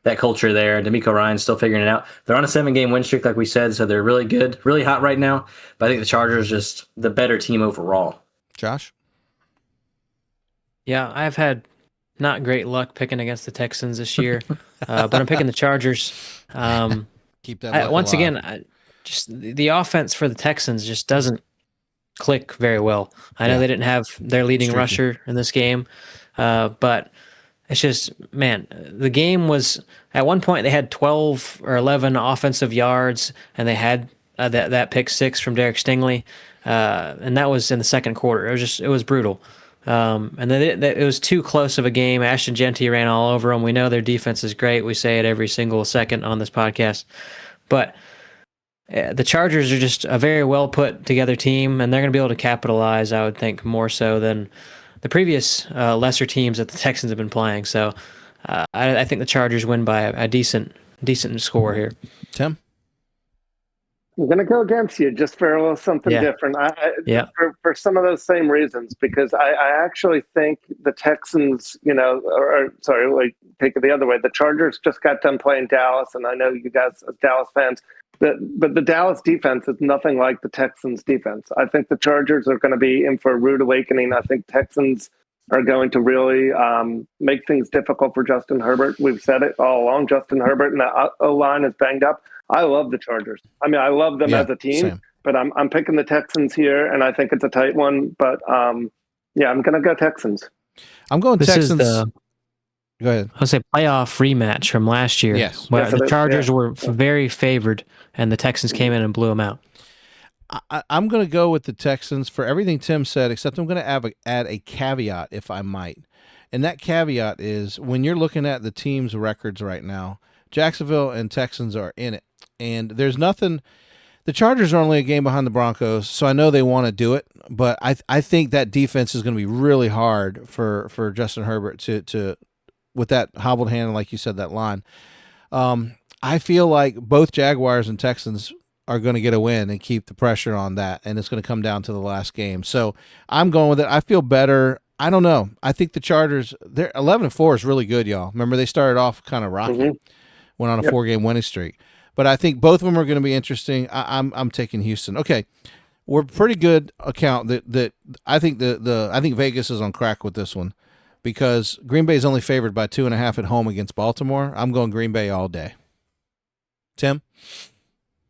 that culture there. D'Amico Ryan's still figuring it out. They're on a 7-game win streak, like we said, so they're really good, really hot right now. But I think the Chargers are just the better team overall. Josh? Yeah, I've had not great luck picking against the Texans this year, but I'm picking the Chargers. Keep that once alive. again, just the offense for the Texans just doesn't click very well. I know they didn't have their leading rusher in this game, but it's just, man, the game was, at one point they had 12 or 11 offensive yards, and they had that pick six from Derek Stingley, and that was in the second quarter. It was brutal. And then it was too close of a game. Ashton Genty ran all over them. We know their defense is great. We say it every single second on this podcast. But the Chargers are just a very well put together team, and they're going to be able to capitalize, I would think, more so than the previous lesser teams that the Texans have been playing. So I think the Chargers win by a decent score here. Tim? I'm going to go against you just for a little something different. For some of those same reasons, because I actually think the Texans, take it the other way. The Chargers just got done playing Dallas, and I know you guys as Dallas fans, but the Dallas defense is nothing like the Texans defense. I think the Chargers are going to be in for a rude awakening. I think Texans are going to really make things difficult for Justin Herbert. We've said it all along. Justin Herbert and the O-line is banged up. I love the Chargers. I mean, I love them as a team, but I'm picking the Texans here, and I think it's a tight one. But I'm going to go Texans. I'm going Texans. Go ahead. I'll say playoff rematch from last year. Yes. Where the Chargers were very favored, and the Texans came in and blew them out. I'm going to go with the Texans for everything Tim said, except I'm going to add a caveat, if I might. And that caveat is when you're looking at the team's records right now, Jacksonville and Texans are in it. And there's nothing – the Chargers are only a game behind the Broncos, so I know they want to do it. But I think that defense is going to be really hard for Justin Herbert to with that hobbled hand, like you said, that line. I feel like both Jaguars and Texans are going to get a win and keep the pressure on that, and it's going to come down to the last game. So I'm going with it. I feel better. I don't know. I think the Chargers, they're 11-4 is really good, y'all. Remember, they started off kind of rocky, went on a 4-game winning streak. But I think both of them are going to be interesting. I'm taking Houston. Okay, we're pretty good account that I think I think Vegas is on crack with this one because Green Bay is only favored by 2.5 at home against Baltimore. I'm going Green Bay all day. Tim?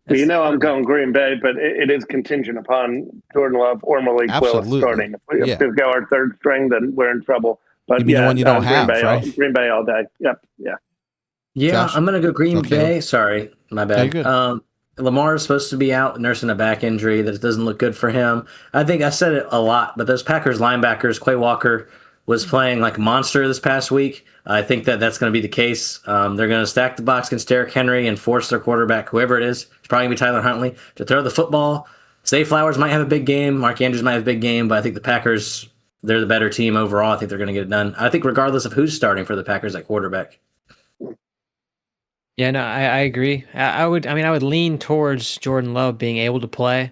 Well, I'm going Green Bay, but it is contingent upon Jordan Love or Malik Willis starting. If we go our third string, then we're in trouble. But you mean the one you don't have, right? Green Bay all day. Yep. Yeah. Yeah, Josh? I'm going to go Green Bay. Sorry, my bad. Lamar is supposed to be out nursing a back injury that doesn't look good for him. I think I said it a lot, but those Packers linebackers, Quay Walker was playing like a monster this past week. I think that's going to be the case. They're going to stack the box against Derrick Henry and force their quarterback, whoever it is, it's probably going to be Tyler Huntley, to throw the football. Zay Flowers might have a big game. Mark Andrews might have a big game, but I think the Packers, they're the better team overall. I think they're going to get it done. I think regardless of who's starting for the Packers at quarterback. Yeah, no, I agree. I would lean towards Jordan Love being able to play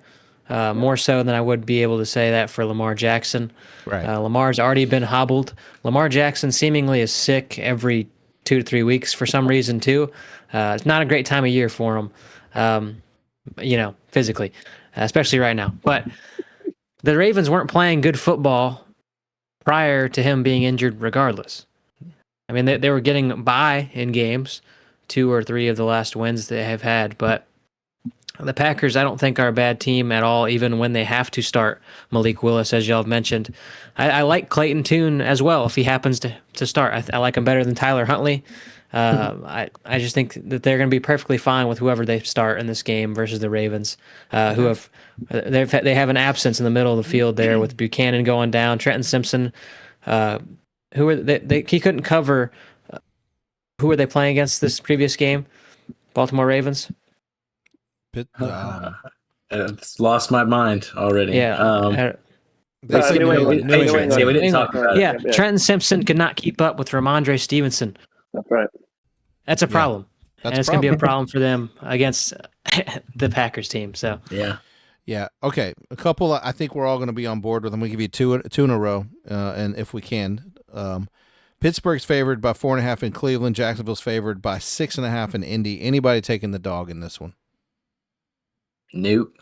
more so than I would be able to say that for Lamar Jackson. Right. Lamar's already been hobbled. Lamar Jackson seemingly is sick every 2 to 3 weeks for some reason too. It's not a great time of year for him, physically, especially right now. But the Ravens weren't playing good football prior to him being injured regardless. I mean, they were getting by in games. 2 or 3 of the last wins they have had, but the Packers I don't think are a bad team at all, even when they have to start Malik Willis, as y'all have mentioned. I like Clayton Tune as well if he happens to start. I like him better than Tyler Huntley. I just think that they're going to be perfectly fine with whoever they start in this game versus the Ravens, who they have an absence in the middle of the field there with Buchanan going down, Trenton Simpson, he couldn't cover. Who were they playing against this previous game? Baltimore Ravens? It's lost my mind already. Yeah. New England. We didn't talk about it. Yeah, Trenton Simpson could not keep up with Ramondre Stevenson. That's right. That's a problem. And it's going to be a problem for them against the Packers team. So Yeah. Okay. A couple. I think we're all going to be on board with them. We give you two in a row, and if we can. Pittsburgh's favored by 4.5 in Cleveland. Jacksonville's favored by 6.5 in Indy. Anybody taking the dog in this one? Nope.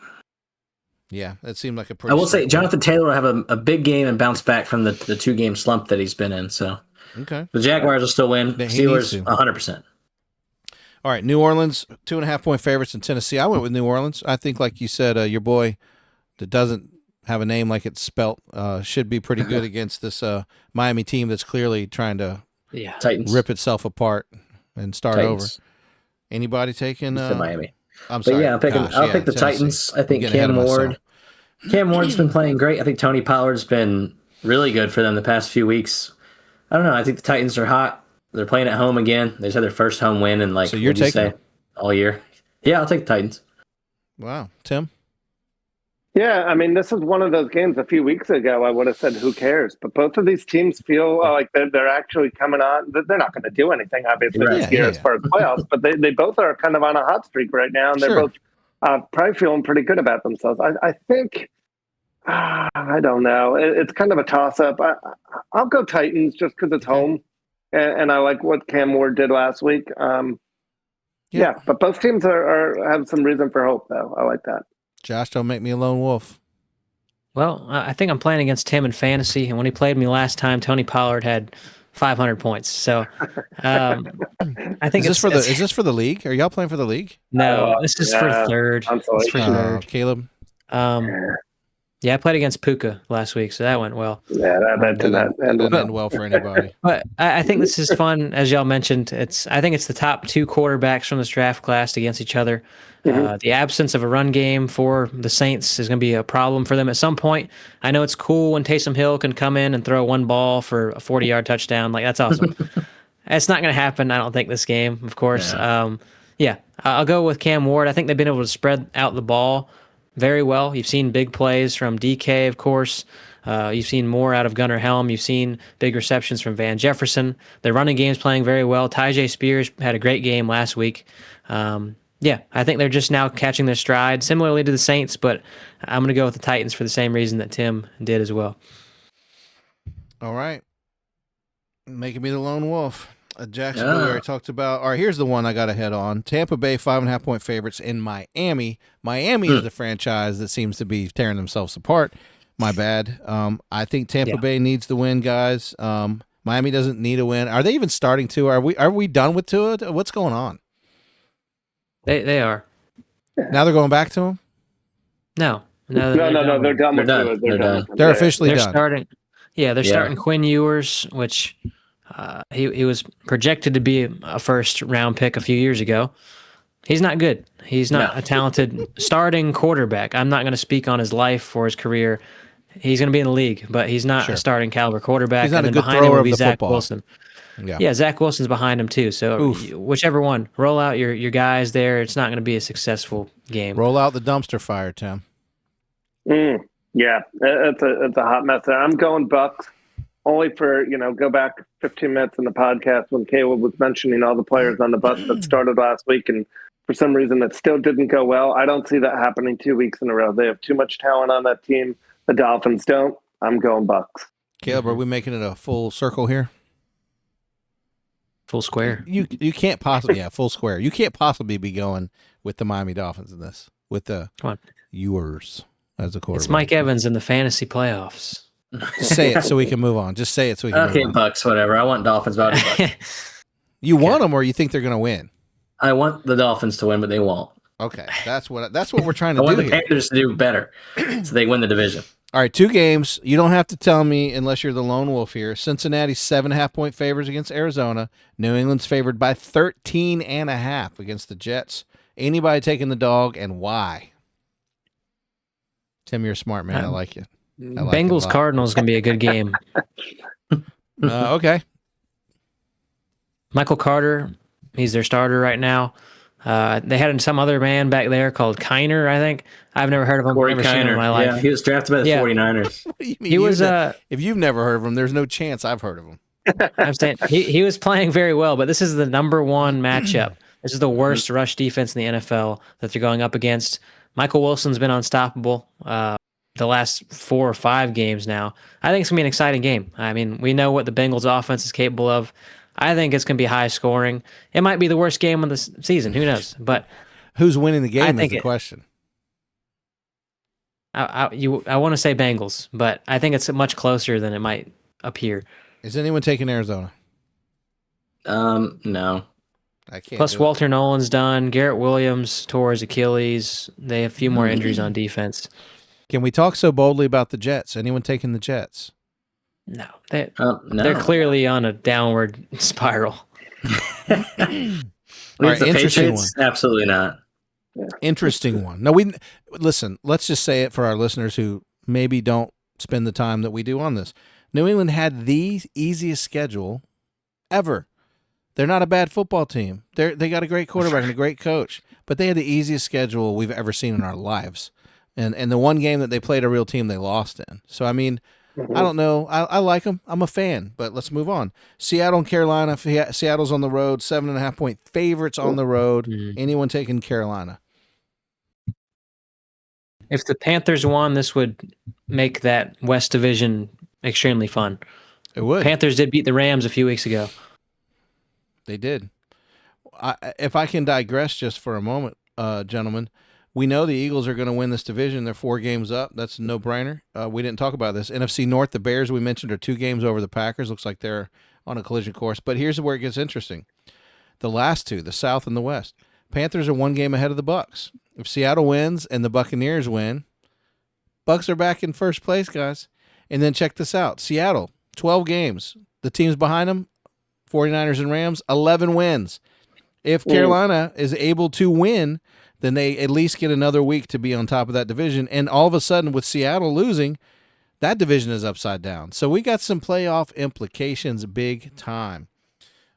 Yeah, that seemed like a pretty. I will say Jonathan Taylor will have a big game and bounce back from the 2-game slump that he's been in. So, the Jaguars will still win. Steelers 100%. All right, New Orleans 2.5-point favorites in Tennessee. I went with New Orleans. I think, like you said, your boy that doesn't have a name like it's spelt should be pretty good against this Miami team that's clearly trying to rip itself apart and start over. Anybody taking Miami? I'm sorry. But yeah, I'll pick the Titans. I think Cam Ward's been playing great. I think Tony Pollard's been really good for them the past few weeks. I don't know. I think the Titans are hot. They're playing at home again. They just had their first home win in all year. Yeah, I'll take the Titans. Wow, Tim. Yeah, I mean, this is one of those games a few weeks ago I would have said, who cares? But both of these teams feel like they're actually coming on. They're not going to do anything, obviously, this year as far as playoffs, but they both are kind of on a hot streak right now, and they're both probably feeling pretty good about themselves. I think, I don't know. It's kind of a toss-up. I'll go Titans just because it's home, and I like what Cam Ward did last week. But both teams have some reason for hope, though. I like that. Josh, don't make me a lone wolf. Well, I think I'm playing against Tim in fantasy, and when he played me last time, Tony Pollard had 500 points. So I think is this for the league? Are y'all playing for the league? No, this is for third. It's for third. Caleb. Yeah, I played against Puka last week, so that went well. Yeah, that didn't well for anybody. But I think this is fun, as y'all mentioned. I think it's the top 2 quarterbacks from this draft class against each other. The absence of a run game for the Saints is going to be a problem for them at some point. I know it's cool when Taysom Hill can come in and throw one ball for a 40-yard touchdown. Like, that's awesome. It's not going to happen, I don't think, this game, of course. I'll go with Cam Ward. I think they've been able to spread out the ball very well. You've seen big plays from DK, of course. You've seen more out of Gunnar Helm. You've seen big receptions from Van Jefferson. Their running game's playing very well. Tyjae Spears had a great game last week. I think they're just now catching their stride, similarly to the Saints, but I'm going to go with the Titans for the same reason that Tim did as well. All right. Making me the lone wolf. Jacksonville, we already talked about. All right, here's the one I got to head on. Tampa Bay, 5.5-point favorites in Miami. Miami is the franchise that seems to be tearing themselves apart. My bad. I think Tampa Bay needs the win, guys. Miami doesn't need a win. Are they even starting to? Are we done with Tua? What's going on? They are. Now they're going back to him? No. No. They're done with Tua. They're done. They're officially done. Starting. Yeah, they're starting Quinn Ewers, which he was projected to be a first-round pick a few years ago. He's not good. He's not a talented starting quarterback. I'm not going to speak on his life or his career. He's going to be in the league, but he's not a starting caliber quarterback. He's not and a good behind thrower him will of be the Zach football. Wilson. Yeah, Zach Wilson's behind him too. So whichever one, roll out your guys there. It's not going to be a successful game. Roll out the dumpster fire, Tim. Yeah, it's a hot mess there. I'm going Bucks. Only for, go back 15 minutes in the podcast when Caleb was mentioning all the players on the Bucks that started last week, and for some reason it still didn't go well. I don't see that happening 2 weeks in a row. They have too much talent on that team. The Dolphins don't. I'm going Bucks. Caleb, are we making it a full circle here? Full square. You can't possibly full square. You can't possibly be going with the Miami Dolphins in this with the Ewers as a quarterback. It's Mike Evans in the fantasy playoffs. Just say it so we can move on. Just say it so we can move on. Bucks, whatever. I want Dolphins, but You want them, or you think they're going to win? I want the Dolphins to win, but they won't. Okay, that's what we're trying to I do. want the Panthers to do better, so they win the division. All right, 2 games. You don't have to tell me unless you're the lone wolf here. Cincinnati's 7.5-point favorites against Arizona. New England's favored by 13.5 against the Jets. Anybody taking the dog, and why? Tim, you're a smart man. I like you. Bengals Cardinals is going to be a good game. Okay. Michael Carter, he's their starter right now. They had some other man back there called Kiner, I think. I've never heard of him. Corey Never seen him in my life. Yeah, he was drafted by the 49ers. What do you mean? He was. If you've never heard of him, there's no chance I've heard of him. I'm saying he was playing very well, but this is the number one matchup. This is the worst rush defense in the NFL that they're going up against. Michael Wilson's been unstoppable the last 4 or 5 games now. I think it's going to be an exciting game. I mean, we know what the Bengals offense is capable of. I think it's going to be high scoring. It might be the worst game of the season. Who knows? But who's winning the game is the question. I want to say Bengals, but I think it's much closer than it might appear. Is anyone taking Arizona? No. I can't. Plus, Walter Nolan's done. Garrett Williams tore his Achilles. They have a few more injuries on defense. Can we talk so boldly about the Jets? Anyone taking the Jets? No, No. They're clearly on a downward spiral. All right, interesting one. Absolutely not. Interesting one. No, listen. Let's just say it for our listeners who maybe don't spend the time that we do on this. New England had the easiest schedule ever. They're not a bad football team. They got a great quarterback and a great coach, but they had the easiest schedule we've ever seen in our lives. And the one game that they played a real team, they lost in. So I mean, I don't know. I like them. I'm a fan, but let's move on. Seattle and Carolina. Seattle's on the road. 7.5-point favorites on the road. Anyone taking Carolina? If the Panthers won, this would make that West Division extremely fun. It would. Panthers did beat the Rams a few weeks ago. They did. If I can digress just for a moment, gentlemen, we know the Eagles are going to win this division. They're 4 games up. That's a no-brainer. We didn't talk about this. NFC North, the Bears we mentioned are 2 games over the Packers. Looks like they're on a collision course. But here's where it gets interesting. The last 2, the South and the West. Panthers are 1 game ahead of the Bucks. If Seattle wins and the Buccaneers win, Bucks are back in first place, guys. And then check this out. Seattle, 12 games. The teams behind them, 49ers and Rams, 11 wins. If Carolina is able to win, then they at least get another week to be on top of that division. And all of a sudden, with Seattle losing, that division is upside down. So we got some playoff implications big time.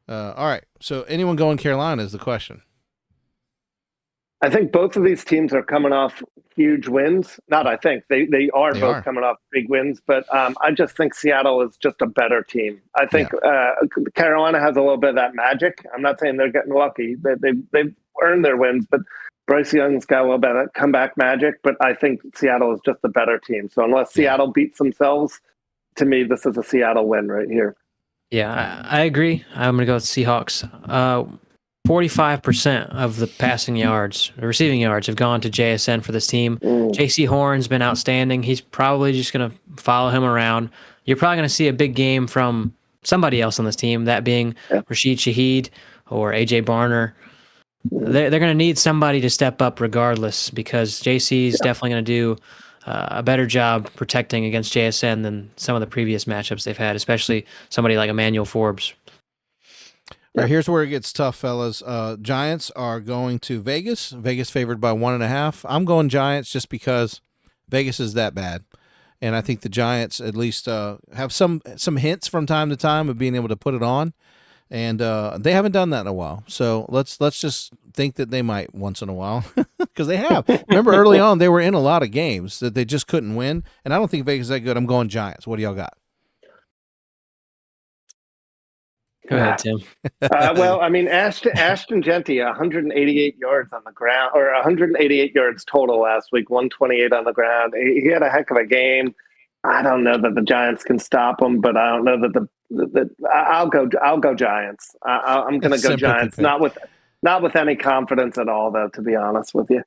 All right. So anyone going Carolina is the question. I think both of these teams are coming off huge wins. Not I think. They are both coming off big wins, but I just think Seattle is just a better team. I think Carolina has a little bit of that magic. I'm not saying they're getting lucky. They've earned their wins, but Bryce Young's got a little bit of comeback magic, but I think Seattle is just a better team. So unless Seattle beats themselves, to me, this is a Seattle win right here. Yeah, I agree. I'm going to go with Seahawks. 45% of the passing yards, the receiving yards, have gone to JSN for this team. JC Horn's been outstanding. He's probably just going to follow him around. You're probably going to see a big game from somebody else on this team, that being Rashid Shaheed or AJ Barner. They're going to need somebody to step up regardless, because JC is definitely going to do a better job protecting against JSN than some of the previous matchups they've had, especially somebody like Emmanuel Forbes. All right, here's where it gets tough, fellas. Giants are going to Vegas. Vegas favored by 1.5. I'm going Giants just because Vegas is that bad, and I think the Giants at least have some hints from time to time of being able to put it on, and they haven't done that in a while. So let's just think that they might once in a while, because they have. Remember early on they were in a lot of games that they just couldn't win, and I don't think Vegas is that good. I'm going Giants. What do y'all got? Go ahead, Tim. Well, I mean, Ashton Genty, 188 yards on the ground, or 188 yards total last week, 128 on the ground. He had a heck of a game. I don't know that the Giants can stop him, but I don't know that I'll go Giants. I'm going to go Giants, not with any confidence at all, though, to be honest with you.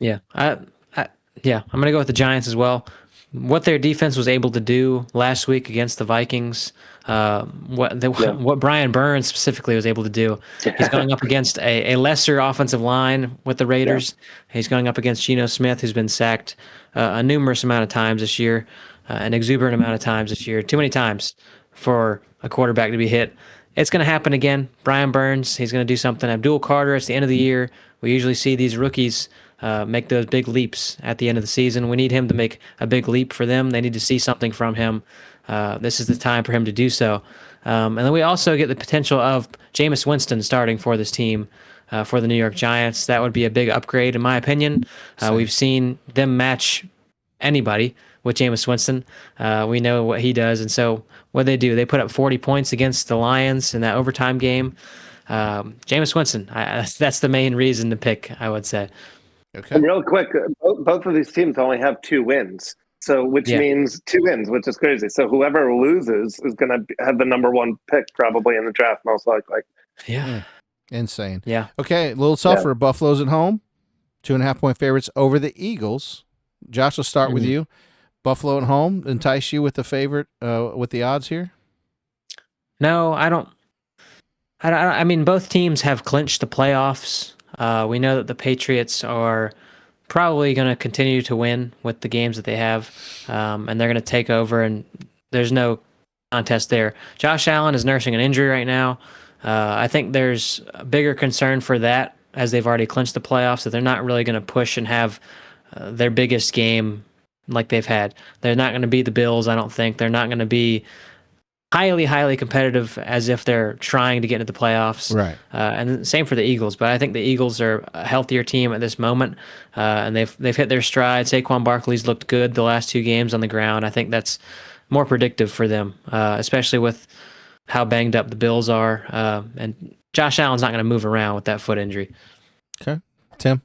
Yeah, I'm going to go with the Giants as well. What their defense was able to do last week against the Vikings, what Brian Burns specifically was able to do. He's going up against a lesser offensive line with the Raiders. Yeah. He's going up against Geno Smith, who's been sacked a numerous amount of times this year, an exuberant amount of times this year, too many times for a quarterback to be hit. It's going to happen again. Brian Burns, he's going to do something. Abdul Carter, it's the end of the year. We usually see these rookies make those big leaps at the end of the season. We need him to make a big leap for them. They need to see something from him. This is the time for him to do so. And then we also get the potential of Jameis Winston starting for this team for the New York Giants. That would be a big upgrade, in my opinion. We've seen them match anybody with Jameis Winston. We know what he does. And so what they do, they put up 40 points against the Lions in that overtime game. Jameis Winston, that's the main reason to pick, I would say. Okay. And real quick, both of these teams only have 2 wins, which means 2 wins, which is crazy. So whoever loses is going to have the number 1 pick probably in the draft, most likely. Yeah. Insane. Yeah. Okay, a little tougher. Buffalo's at home, 2.5-point favorites over the Eagles. Josh, let's start with you. Buffalo at home entice you with the favorite, with the odds here? No, I don't. I mean, both teams have clinched the playoffs. We know that the Patriots are probably going to continue to win with the games that they have, and they're going to take over, and there's no contest there. Josh Allen is nursing an injury right now. I think there's a bigger concern for that, as they've already clinched the playoffs, that they're not really going to push and have their biggest game like they've had. They're not going to be the Bills, I don't think. They're not going to be highly competitive as if they're trying to get into the playoffs. Right. And same for the Eagles, but I think the Eagles are a healthier team at this moment, and they've hit their stride. Saquon Barkley's looked good the last 2 games on the ground. I think that's more predictive for them, especially with how banged up the Bills are. And Josh Allen's not going to move around with that foot injury. Okay. Tim?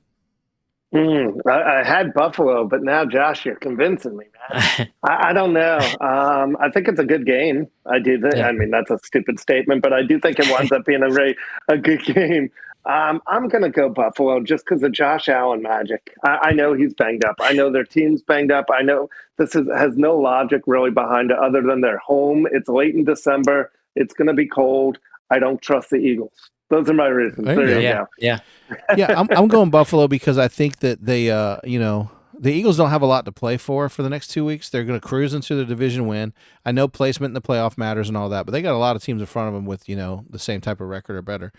I had Buffalo, but now, Josh, you're convincing me, man. I don't know. I think it's a good game. I do. I mean, that's a stupid statement, but I do think it winds up being a good game. I'm going to go Buffalo just because of Josh Allen magic. I know he's banged up. I know their team's banged up. I know this has no logic really behind it other than they're home. It's late in December. It's going to be cold. I don't trust the Eagles. Those are my reasons. There you go. Yeah. Yeah, I'm going Buffalo because I think that they, the Eagles don't have a lot to play for the next 2 weeks. They're going to cruise into the division win. I know placement in the playoff matters and all that, but they got a lot of teams in front of them with, the same type of record or better.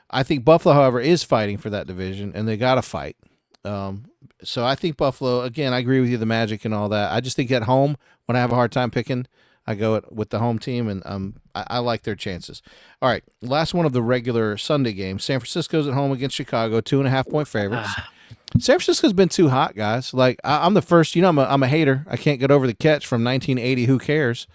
I think Buffalo, however, is fighting for that division, and they got to fight. So I think Buffalo, again, I agree with you, the magic and all that. I just think at home, when I have a hard time picking, I go with the home team, and I like their chances. All right, last one of the regular Sunday games. San Francisco's at home against Chicago, 2.5-point favorites. San Francisco's been too hot, guys. Like I'm the first, I'm a hater. I can't get over the catch from 1980. Who cares?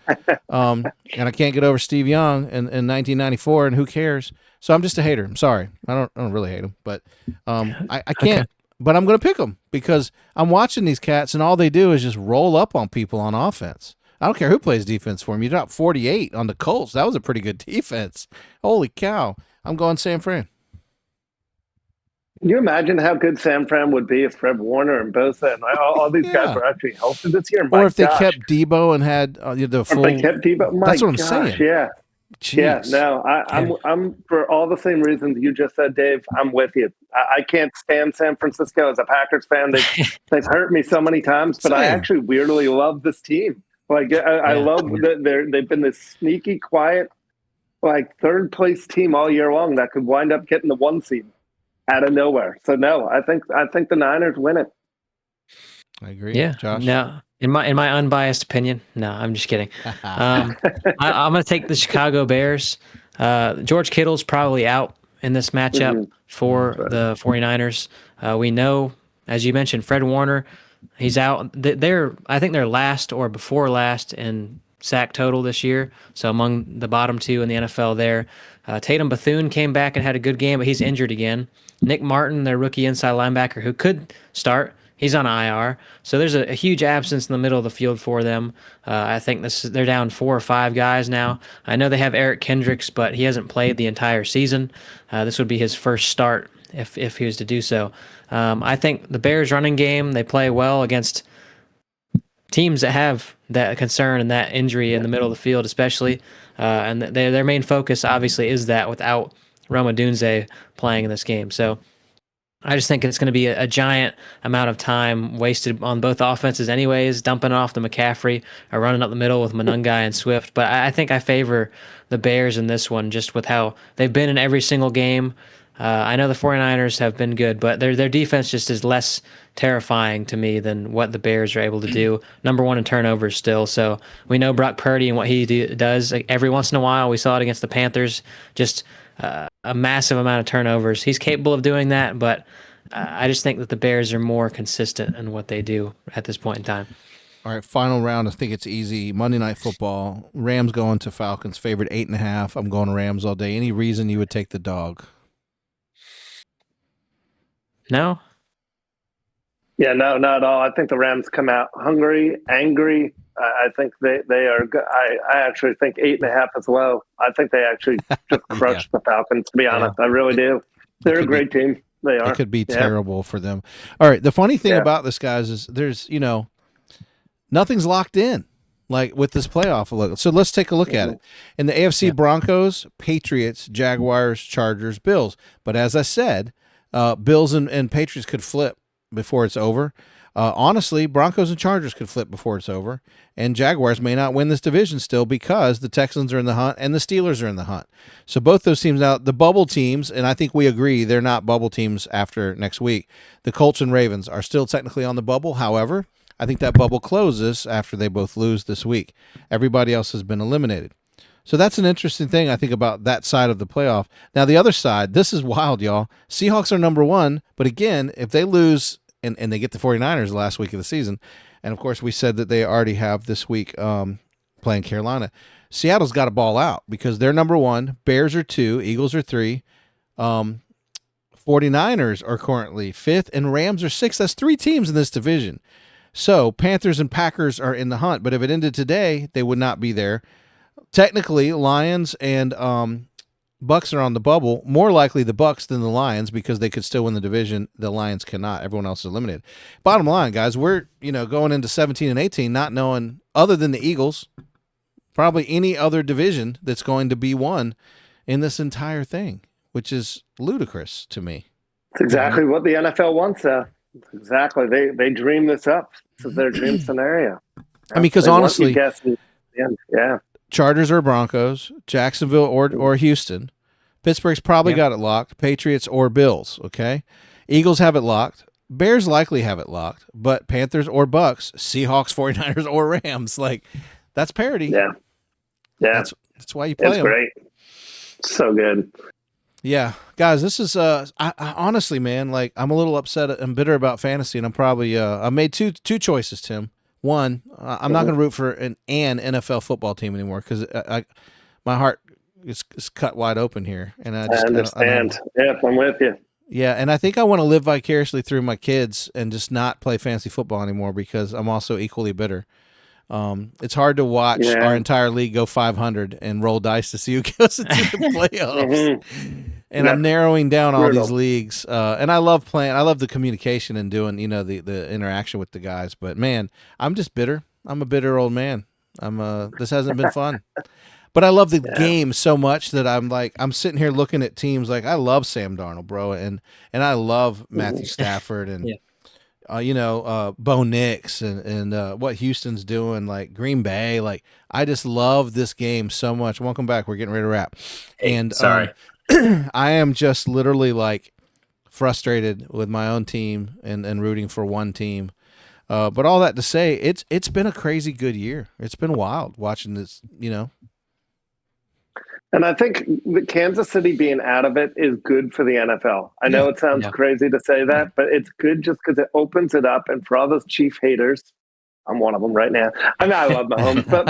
And I can't get over Steve Young in 1994. And who cares? So I'm just a hater. I'm sorry. I don't really hate him, but I can't. Okay. But I'm going to pick them because I'm watching these cats, and all they do is just roll up on people on offense. I don't care who plays defense for him. You dropped 48 on the Colts. That was a pretty good defense. Holy cow. I'm going San Fran. Can you imagine how good San Fran would be if Fred Warner and Bosa and all these guys were actually healthy this year? Or if they kept Debo and had the full. Or if they kept Debo. That's what I'm saying. Yeah. Jeez. Yeah, no, I'm for all the same reasons you just said, Dave. I'm with you. I can't stand San Francisco as a Packers fan. They've hurt me so many times, but I actually weirdly love this team. Like I love that they've been this sneaky, quiet, like third place team all year long that could wind up getting the 1 seed out of nowhere. So no, I think the Niners win it. I agree. Yeah, Josh? No. In my unbiased opinion, no, I'm just kidding. I'm going to take the Chicago Bears. George Kittle's probably out in this matchup for the 49ers. We know, as you mentioned, Fred Warner, he's out. I think they're last or before last in sack total this year, so among the bottom 2 in the NFL there. Tatum Bethune came back and had a good game, but he's injured again. Nick Martin, their rookie inside linebacker, who could start, he's on IR. So there's a huge absence in the middle of the field for them. I think they're down 4 or 5 guys now. I know they have Eric Kendricks, but he hasn't played the entire season. This would be his first start if he was to do so. I think the Bears running game, they play well against teams that have that concern and that injury in the middle of the field especially. And their main focus obviously is that without Roma Dunze playing in this game. So I just think it's going to be a giant amount of time wasted on both offenses anyways, dumping off the McCaffrey or running up the middle with Monungai and Swift. But I think I favor the Bears in this one just with how they've been in every single game. I know the 49ers have been good, but their defense just is less terrifying to me than what the Bears are able to do. Number 1 in turnovers still. So we know Brock Purdy and what he does. Like, every once in a while, we saw it against the Panthers, just a massive amount of turnovers. He's capable of doing that, but I just think that the Bears are more consistent in what they do at this point in time. All right, final round. I think it's easy. Monday Night Football. Rams going to Falcons, favored 8.5. I'm going Rams all day. Any reason you would take the dog? No? Yeah, no, not at all. I think the Rams come out hungry, angry. I think they are good. I actually think 8.5 is low. I think they actually just crushed the Falcons, to be honest. I really do. They're a great team. They are. It could be terrible for them. All right, the funny thing about this, guys, is there's, nothing's locked in, like with this playoff look. So let's take a look at it. In the AFC, Broncos, Patriots, Jaguars, Chargers, Bills. But as I said, Bills and Patriots could flip before it's over. Honestly, Broncos and Chargers could flip before it's over, and Jaguars may not win this division still because the Texans are in the hunt and the Steelers are in the hunt. So both those teams now, the bubble teams, and I think we agree they're not bubble teams after next week. The Colts and Ravens are still technically on the bubble. However, I think that bubble closes after they both lose this week. Everybody else has been eliminated. So that's an interesting thing, I think, about that side of the playoff. Now, the other side, this is wild, y'all. Seahawks are number 1, but again, if they lose and they get the 49ers the last week of the season, and of course we said that they already have this week playing Carolina, Seattle's got to ball out because they're number 1, Bears are 2, Eagles are 3, 49ers are currently 5th, and Rams are 6th. That's 3 teams in this division. So Panthers and Packers are in the hunt, but if it ended today, they would not be there. Technically, Lions and Bucks are on the bubble. More likely the Bucks than the Lions because they could still win the division. The Lions cannot. Everyone else is eliminated. Bottom line, guys, we're going into 17 and 18 not knowing, other than the Eagles, probably any other division that's going to be won in this entire thing, which is ludicrous to me. It's exactly what the NFL wants. Exactly. They dream this up. This is their dream scenario. I mean, because honestly, yeah. Chargers or Broncos, Jacksonville or Houston. Pittsburgh's probably got it locked. Patriots or Bills, okay? Eagles have it locked. Bears likely have it locked. But Panthers or Bucks, Seahawks, 49ers, or Rams. Like, that's parity. Yeah. That's why you play them. It's great. So good. Yeah. Guys, this is, I honestly, man, like, I'm a little upset and bitter about fantasy, and I'm probably, I made two choices, Tim. One, I'm not going to root for an NFL football team anymore because my heart is cut wide open here, and I understand. I'm with you. Yeah, and I think I want to live vicariously through my kids and just not play fantasy football anymore because I'm also equally bitter. It's hard to watch Yeah. our entire league go 500 and roll dice to see who goes into the playoffs. And I'm narrowing down all these leagues. And I love playing. I love the communication and doing, the interaction with the guys. But man, I'm just bitter. I'm a bitter old man. This hasn't been fun. But I love the game so much that I'm sitting here looking at teams like I love Sam Darnold, bro, and I love Matthew Stafford and Bo Nix and what Houston's doing, like Green Bay. Like I just love this game so much. Welcome back. We're getting ready to wrap. And sorry. I am just literally like frustrated with my own team and rooting for one team. But all that to say, it's been a crazy good year. It's been wild watching this, And I think the Kansas City being out of it is good for the NFL. I know it sounds crazy to say that, but it's good just because it opens it up. And for all those Chief haters, I'm one of them right now. I mean, I love Mahomes, but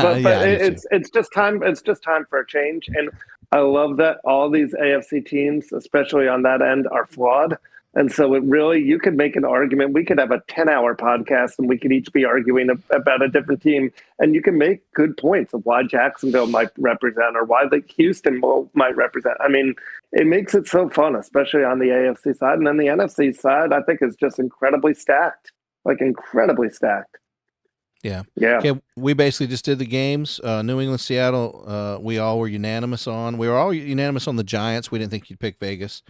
it's just time. It's just time for a change. And I love that all these AFC teams, especially on that end, are flawed. And so you could make an argument. We could have a 10-hour podcast and we could each be arguing about a different team. And you can make good points of why Jacksonville might represent or why Houston might represent. I mean, it makes it so fun, especially on the AFC side. And then the NFC side, I think, is just incredibly stacked, incredibly stacked. Yeah. Yeah. Okay, we basically just did the games. New England, Seattle, we all were unanimous on. We were all unanimous on the Giants. We didn't think you'd pick Vegas.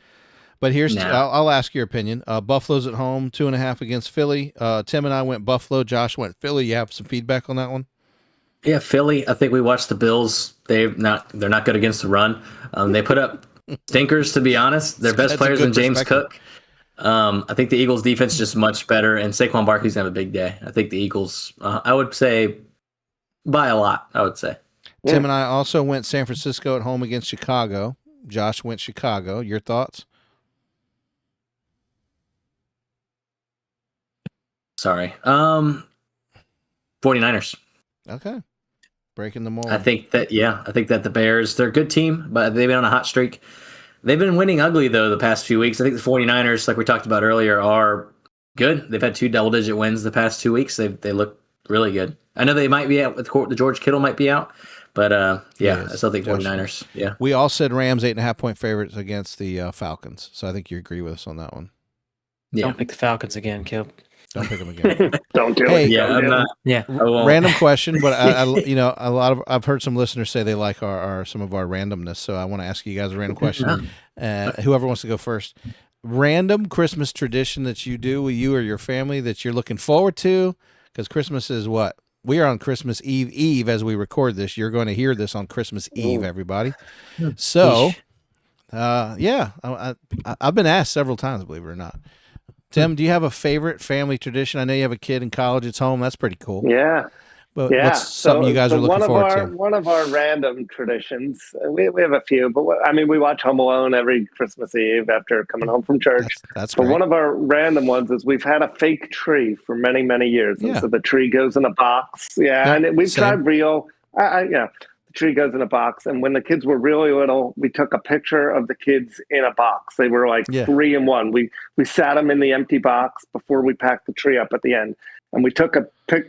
But I'll ask your opinion. Buffalo's at home, 2.5 against Philly. Tim and I went Buffalo. Josh went Philly. You have some feedback on that one? Yeah, Philly. I think we watched the Bills. They're not good against the run. They put up stinkers, to be honest. Their best players than James Cook. I think the Eagles' defense is just much better, and Saquon Barkley's gonna have a big day. I think the Eagles. I would say by a lot. I would say. Tim and I also went San Francisco at home against Chicago. Josh went Chicago. Your thoughts? Sorry. 49ers. Okay. Breaking the mold. I think that the Bears, they're a good team, but they've been on a hot streak. They've been winning ugly, though, the past few weeks. I think the 49ers, like we talked about earlier, are good. They've had 2 double-digit wins the past 2 weeks. They look really good. I know they might be out with the George Kittle might be out, but I still think 49ers. Yeah. We all said Rams 8.5-point favorites against the Falcons, so I think you agree with us on that one. Yeah. Don't pick the Falcons again, Caleb. Don't pick them again. Don't do it. Yeah, I'm not. Yeah. Random question, but I've heard some listeners say they like some of our randomness, so I want to ask you guys a random question. Whoever wants to go first. Random Christmas tradition that you do with you or your family that you're looking forward to, because Christmas is what? We are on Christmas Eve as we record this. You're going to hear this on Christmas Eve, everybody. So, I've been asked several times, believe it or not. Tim, do you have a favorite family tradition? I know you have a kid in college. It's home. That's pretty cool. Yeah. But what's something you guys are looking forward to? One of our random traditions, we have a few, but we watch Home Alone every Christmas Eve after coming home from church. That's but great. One of our random ones is we've had a fake tree for many, many years. And so the tree goes in a box. Yeah. And we've tried real. The tree goes in a box. And when the kids were really little, we took a picture of the kids in a box. They were like 3 in 1. We sat them in the empty box before we packed the tree up at the end. And we took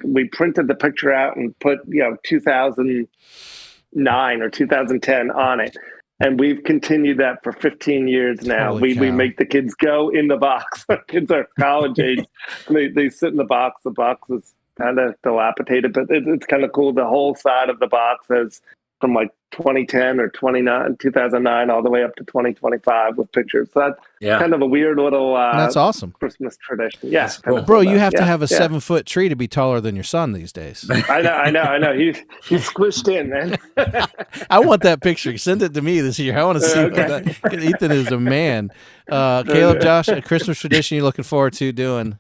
we printed the picture out and put, 2009 or 2010 on it. And we've continued that for 15 years now. We make the kids go in the box. Kids are college age. They sit in the box. The box is kind of dilapidated, but it's kind of cool. The whole side of the box is from like 2010 or 2009 all the way up to 2025 with pictures. So that's kind of a weird little that's awesome Christmas tradition. Yeah, cool. Bro, you have to have a 7-foot tree to be taller than your son these days. I know. He's squished in, man. I want that picture. Send it to me this year. I want to see that. Ethan is a man. Caleb, Josh, a Christmas tradition you're looking forward to doing?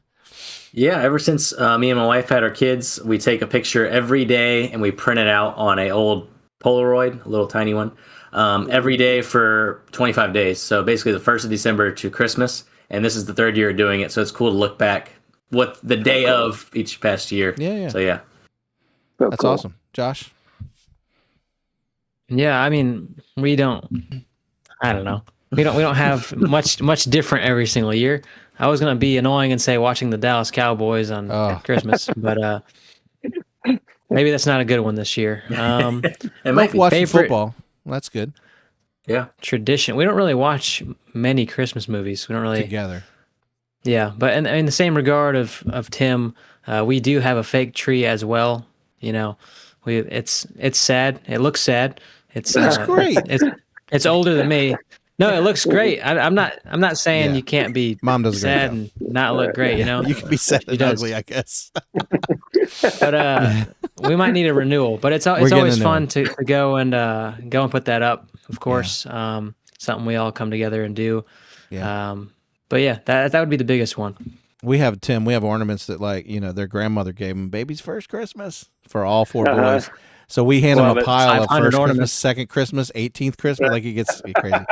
Yeah, ever since me and my wife had our kids, we take a picture every day and we print it out on an old Polaroid, a little tiny one, every day for 25 days. So basically the 1st of December to Christmas. And this is the 3rd year of doing it. So it's cool to look back what the day of each past year. Yeah. So yeah. That's awesome. Josh? Yeah, I mean, we don't have much different every single year. I was going to be annoying and say watching the Dallas Cowboys on Christmas, but Maybe that's not a good one this year. It might be. Watching Favorite- football. That's good. Yeah. Tradition. We don't really watch many Christmas movies. We don't really. Together. Yeah, but in the same regard of Tim, we do have a fake tree as well. You know, it's sad. It looks sad. That's great. It's older than me. No, it looks great. I'm not saying Yeah. you can't be Mom does a great sad job. and not look great. You know, You can be sad and does. ugly, I guess. but we might need a renewal. But it's getting always a new fun one. to go and put that up. Of course, something we all come together and do. Yeah. But yeah, that would be the biggest one. We have ornaments that, like, their grandmother gave them baby's first Christmas for all 4 boys. So we hand them Love a it. pile of 500 first ornaments. Christmas, second Christmas, 18th Christmas. Like, it gets crazy.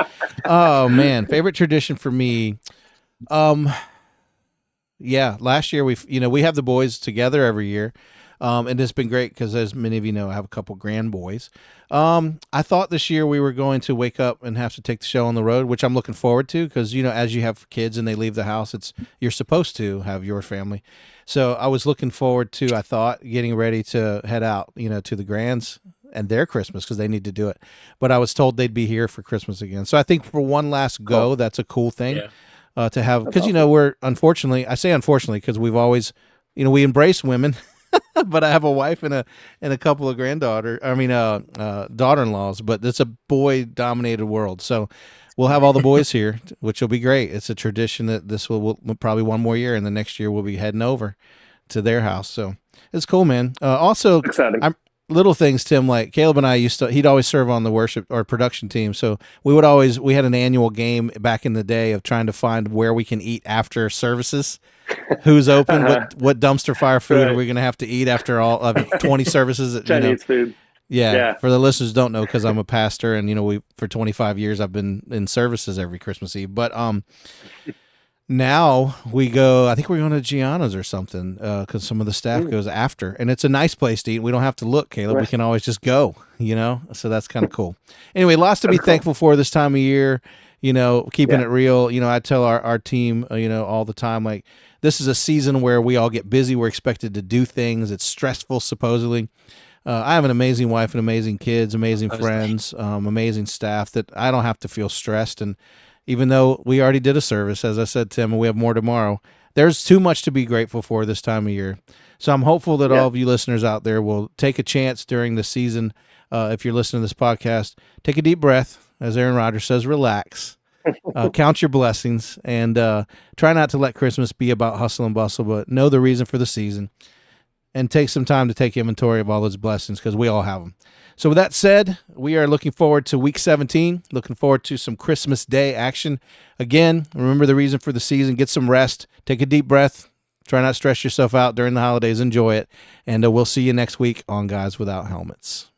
Oh man, favorite tradition for me. Yeah, last year we have the boys together every year. And it's been great because, as many of you know, I have a couple grand boys. I thought this year we were going to wake up and have to take the show on the road, which I'm looking forward to because, as you have kids and they leave the house, you're supposed to have your family. So I was looking forward to, I thought, getting ready to head out, to the Grands and their Christmas because they need to do it. But I was told they'd be here for Christmas again. So I think for one last go, that's a cool thing to have because, we're I say unfortunately because we've always, we embrace women. But I have a wife and a couple of daughter-in-laws, but it's a boy-dominated world. So we'll have all the boys here, which will be great. It's a tradition that this will probably one more year, and the next year we'll be heading over to their house. So it's cool, man. Also, Exciting. little things, Tim, like Caleb and I he'd always serve on the worship or production team. So we had an annual game back in the day of trying to find where we can eat after services. Who's open? What dumpster fire food are we going to have to eat after all of 20 services? Chinese food. Yeah. For the listeners who don't know, because I'm a pastor and, for 25 years I've been in services every Christmas Eve. But now we go, I think we're going to Gianna's or something because some of the staff goes after. And it's a nice place to eat. We don't have to look, Caleb. We can always just go, So that's kind of cool. Anyway, lots to be thankful for this time of year. Keeping it real. I tell our team, all the time, like, this is a season where we all get busy. We're expected to do things. It's stressful, supposedly. I have an amazing wife and amazing kids, amazing friends, amazing staff that I don't have to feel stressed. And even though we already did a service, as I said, Tim, and we have more tomorrow, there's too much to be grateful for this time of year. So I'm hopeful that all of you listeners out there will take a chance during the season. If you're listening to this podcast, take a deep breath. As Aaron Rodgers says, relax. Count your blessings and try not to let Christmas be about hustle and bustle, but know the reason for the season and take some time to take inventory of all those blessings because we all have them. So with that said, we are looking forward to week 17, looking forward to some Christmas Day action. Again, remember the reason for the season, get some rest, take a deep breath, try not to stress yourself out during the holidays, enjoy it, and we'll see you next week on Guys Without Helmets.